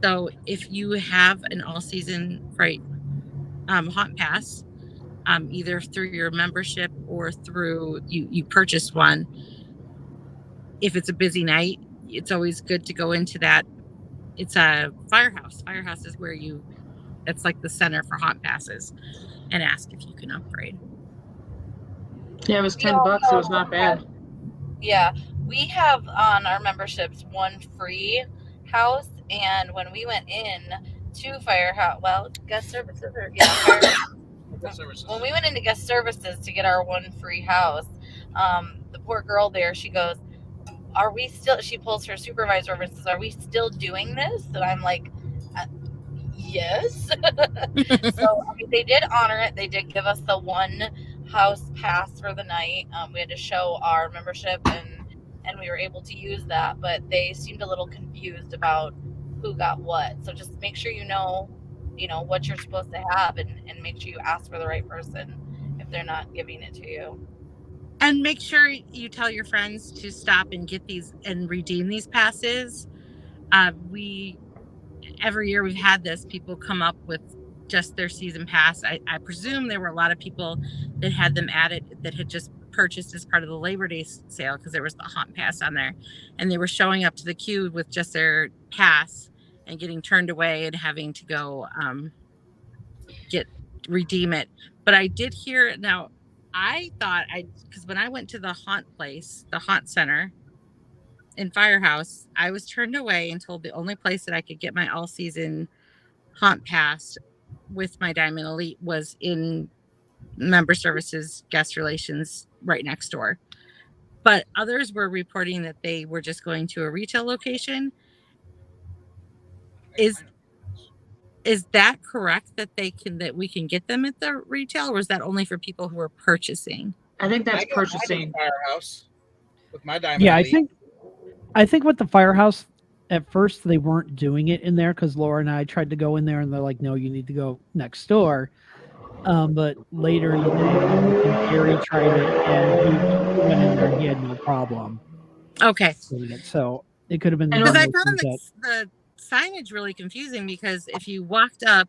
So if you have an all season Fright Haunt Pass, either through your membership or through you purchase one, if it's a busy night, it's always good to go into that. It's a Firehouse. Firehouse is where it's like the center for haunt passes, and ask if you can upgrade. Yeah, it was $10. It was not bad. Yeah, We have on our memberships one free house, and when we went in to Firehouse, well, guest services, or Firehouse. When we went into guest services to get our one free house, the poor girl there, she goes, "Are we still?" She pulls her supervisor over and says, "Are we still doing this?" And I'm like, "Yes." So I mean, they did honor it. They did give us the one house pass for the night. We had to show our membership, and we were able to use that. But they seemed a little confused about who got what. So just make sure you know what you're supposed to have, and make sure you ask for the right person if they're not giving it to you. And make sure you tell your friends to stop and get these and redeem these passes. We every year we've had this, people come up with just their season pass. I presume there were a lot of people that had them added that had just purchased as part of the Labor Day sale because there was the haunt pass on there, and they were showing up to the queue with just their pass and getting turned away and having to go redeem it. But I did hear, now I thought, because when I went to the haunt place, the haunt center in Firehouse, I was turned away and told the only place that I could get my all season haunt pass with my Diamond Elite was in member services guest relations right next door. But others were reporting that they were just going to a retail location. Is that correct, that we can get them at the retail, or is that only for people who are purchasing? I think that's I got purchasing. mine at the Firehouse with my Diamond Yeah, Elite. I think with the Firehouse, at first they weren't doing it in there because Laura and I tried to go in there and they're like, no, you need to go next door. But later in the day, I think Gary tried it and he went in there and he had no problem Okay. doing it. So it could have been Because one I of those found things that the signage really confusing, because if you walked up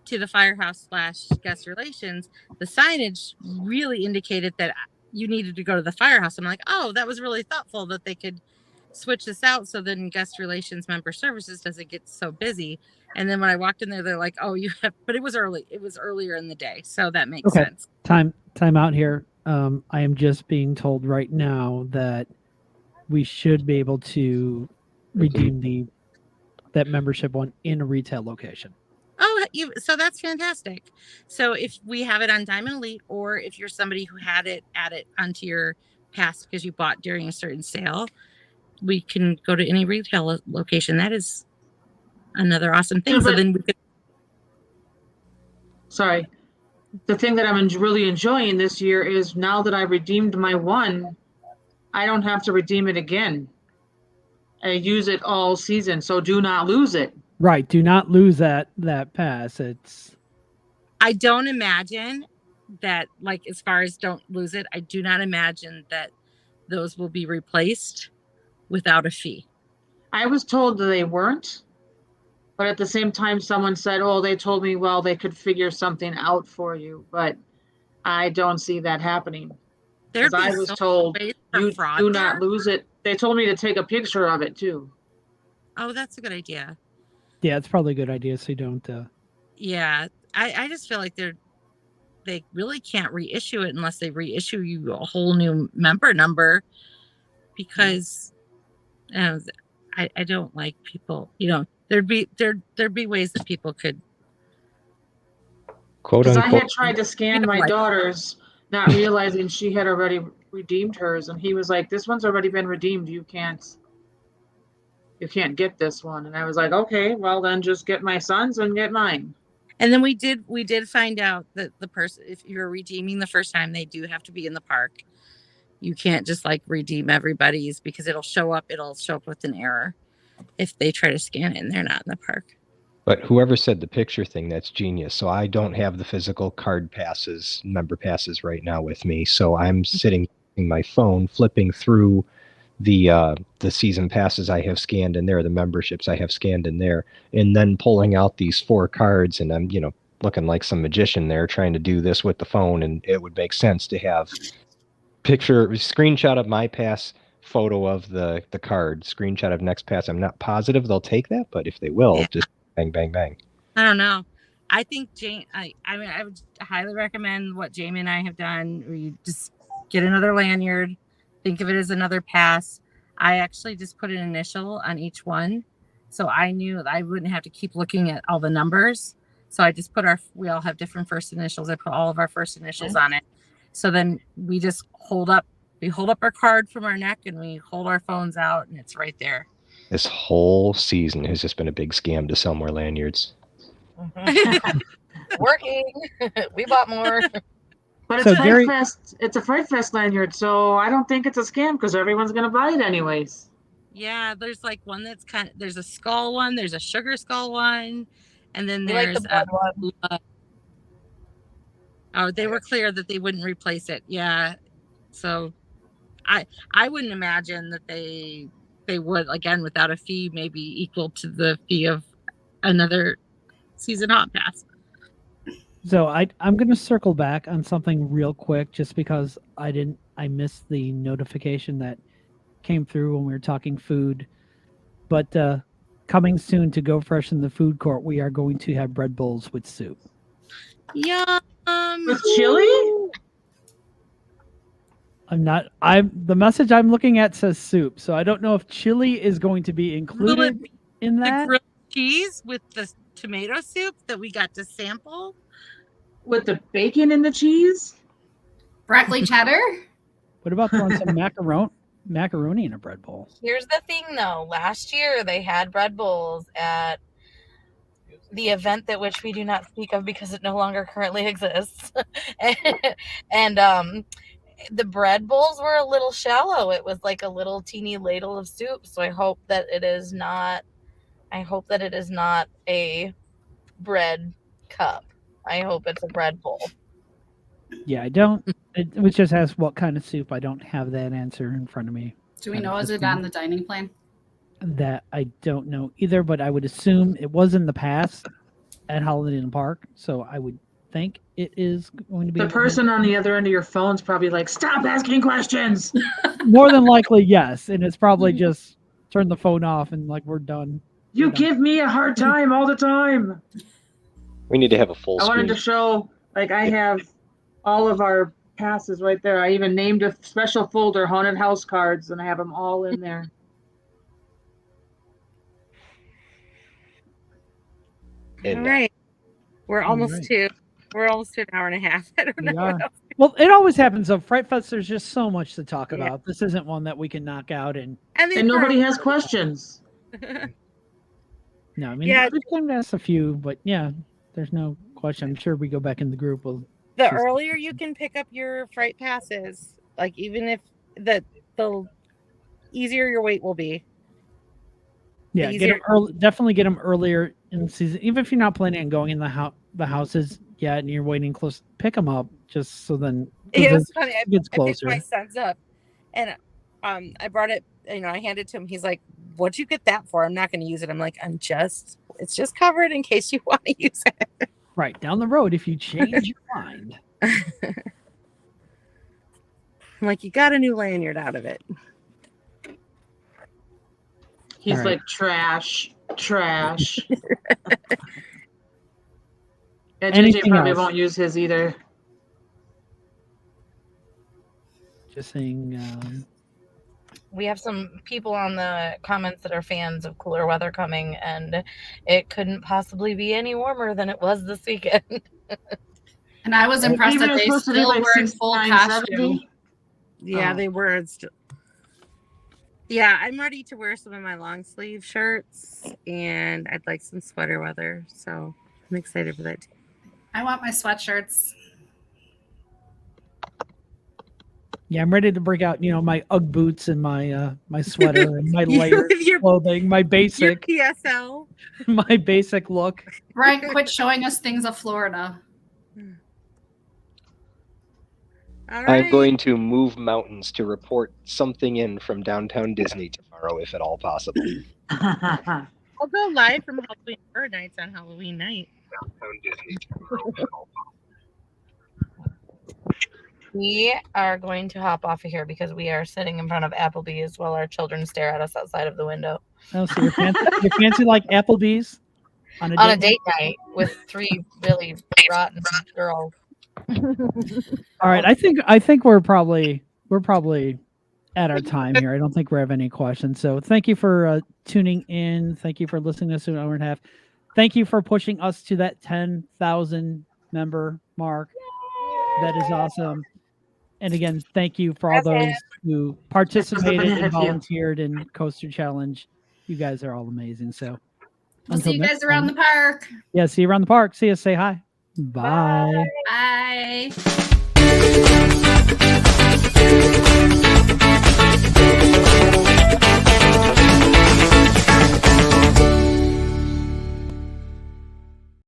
to the Firehouse / guest relations, the signage really indicated that you needed to go to the Firehouse. I'm like, oh, that was really thoughtful that they could switch this out so then guest relations member services doesn't get so busy. And then when I walked in there, they're like, oh, you have, but it was early. It was earlier in the day. So that makes okay. sense. Time out here. I am just being told right now that we should be able to redeem that membership one in a retail location. Oh, so that's fantastic. So if we have it on Diamond Elite, or if you're somebody who had it, add it onto your pass because you bought during a certain sale, we can go to any retail location. That is another awesome thing. Yeah, So then we could. Sorry. The thing that I'm really enjoying this year is now that I redeemed my one, I don't have to redeem it again. I use it all season, so do not lose it. Right. Do not lose that pass. I don't imagine that, like, as far as don't lose it, I do not imagine that those will be replaced without a fee. I was told that they weren't, but at the same time, someone said, oh, they told me, well, they could figure something out for you, but I don't see that happening. Because I was told, you do not lose it. They told me to take a picture of it too. Oh, that's a good idea. Yeah, it's probably a good idea so you don't. Yeah, I just feel like they really can't reissue it unless they reissue you a whole new member number, because I don't like people. There'd be ways that people could. Quote Because I unquote. had tried to scan my daughter's, not realizing she had already redeemed hers, and he was like, "This one's already been redeemed. You can't get this one." And I was like, "Okay, well then just get my son's and get mine." And then we did find out that the person, if you're redeeming the first time, they do have to be in the park. You can't just like redeem everybody's, because it'll show up with an error if they try to scan it and they're not in the park. But whoever said the picture thing, that's genius. So I don't have the physical card passes, member passes right now with me. So I'm sitting in my phone, flipping through the season passes I have scanned in there, the memberships I have scanned in there, and then pulling out these 4 cards, and I'm, looking like some magician there trying to do this with the phone. And it would make sense to have screenshot of my pass, photo of the card, screenshot of next pass. I'm not positive they'll take that, but if they will, just bang, bang, bang. I don't know. I think I would highly recommend what Jamie and I have done, where you just get another lanyard, think of it as another pass, I actually just put an initial on each one. So I knew that I wouldn't have to keep looking at all the numbers. So I just put we all have different first initials. I put all of our first initials on it. So then we just hold up our card from our neck and we hold our phones out and it's right there. This whole season has just been a big scam to sell more lanyards. Working. We bought more. But it's So, Fright Gary- Fest. It's a Fright Fest lanyard, so I don't think it's a scam because everyone's gonna buy it anyways. Yeah, there's like one that's there's a skull one, there's a sugar skull one, and then We like there's the blood one. Oh, they were clear that they wouldn't replace it. Yeah. So I wouldn't imagine that they would, again, without a fee maybe equal to the fee of another season hot pass. So I'm going to circle back on something real quick, just because I missed the notification that came through when we were talking food. But coming soon to Go Fresh in the food court, we are going to have bread bowls with soup. Yum. With chili? The message I'm looking at says soup, so I don't know if chili is going to be included in The that. grilled cheese with the tomato soup that we got to sample. With the bacon and the cheese? Broccoli cheddar? What about throwing some macaroni in a bread bowl? Here's the thing, though. Last year, they had bread bowls at the event that which we do not speak of because it no longer currently exists. and the bread bowls were a little shallow. It was like a little teeny ladle of soup. So I hope that it is not a bread cup. I hope it's a bread bowl. Yeah, I don't. It just asks what kind of soup. I don't have that answer in front of me. Do we know, is it on the dining plan? That I don't know either, but I would assume it was in the past at Holiday Inn Park, so I would think it is going to be. The person on the other end of your phone's probably like, stop asking questions. More than likely, yes, and it's probably just turn the phone off and like we're done. You give me a hard time all the time. We need to have a full I wanted screen. to show, like, I have all of our passes right there. I even named a special folder, Haunted House Cards, and I have them all in there. And All right. We're almost right. to an hour and a half. I don't know. We what are. else. Well, it always happens though. Fright Fest, there's just so much to talk Yeah. about. This isn't one that we can knock out and And nobody has questions. no. I mean, Yeah. we can ask a few, but yeah, there's no question. I'm sure we go back in the group. We'll The just- earlier you can pick up your Fright passes, like even if the easier your wait will be. Yeah, easier- definitely get them earlier in the season. Even if you're not planning on going in the houses yet and you're waiting close, pick them up just so then 'cause It was then funny. it gets I picked closer. my son's up, and I brought it. I handed it to him. He's like, "What'd you get that for?" I'm not going to use it. I'm like, it's just covered in case you want to use it. Right down the road if you change your mind. I'm like, you got a new lanyard out of it. He's All right. like, trash. And JJ Anything probably else? won't use his either. Just saying. We have some people on the comments that are fans of cooler weather coming, and it couldn't possibly be any warmer than it was this weekend. And I was impressed Even that it's they supposed to be still like were in full 69, costume. 70. Yeah, Oh. they were. Yeah, I'm ready to wear some of my long sleeve shirts, and I'd like some sweater weather. So I'm excited for that too. I want my sweatshirts. Yeah, I'm ready to break out. My UGG boots and my my sweater and my layered Your clothing, my basic PSL. my basic look. Brian, quit showing us things of Florida. All right. I'm going to move mountains to report something in from downtown Disney tomorrow, if at all possible. I'll go live from Halloween Horror Nights on Halloween night. Downtown Disney tomorrow, if at all possible. We are going to hop off of here because we are sitting in front of Applebee's while our children stare at us outside of the window Oh, so you're fancy like Applebee's on on a date night with three really rotten girls. All right, I think we're probably at our time here. I don't think we have any questions. So thank you for tuning in. Thank you for listening to us an hour and a half. Thank you for pushing us to that 10,000 member mark. That is awesome. And again, thank you for all those who participated and volunteered in Coaster Challenge. You guys are all amazing. So We'll see you next guys around time. the park. Yeah, see you around the park. See you. Say hi. Bye. Bye.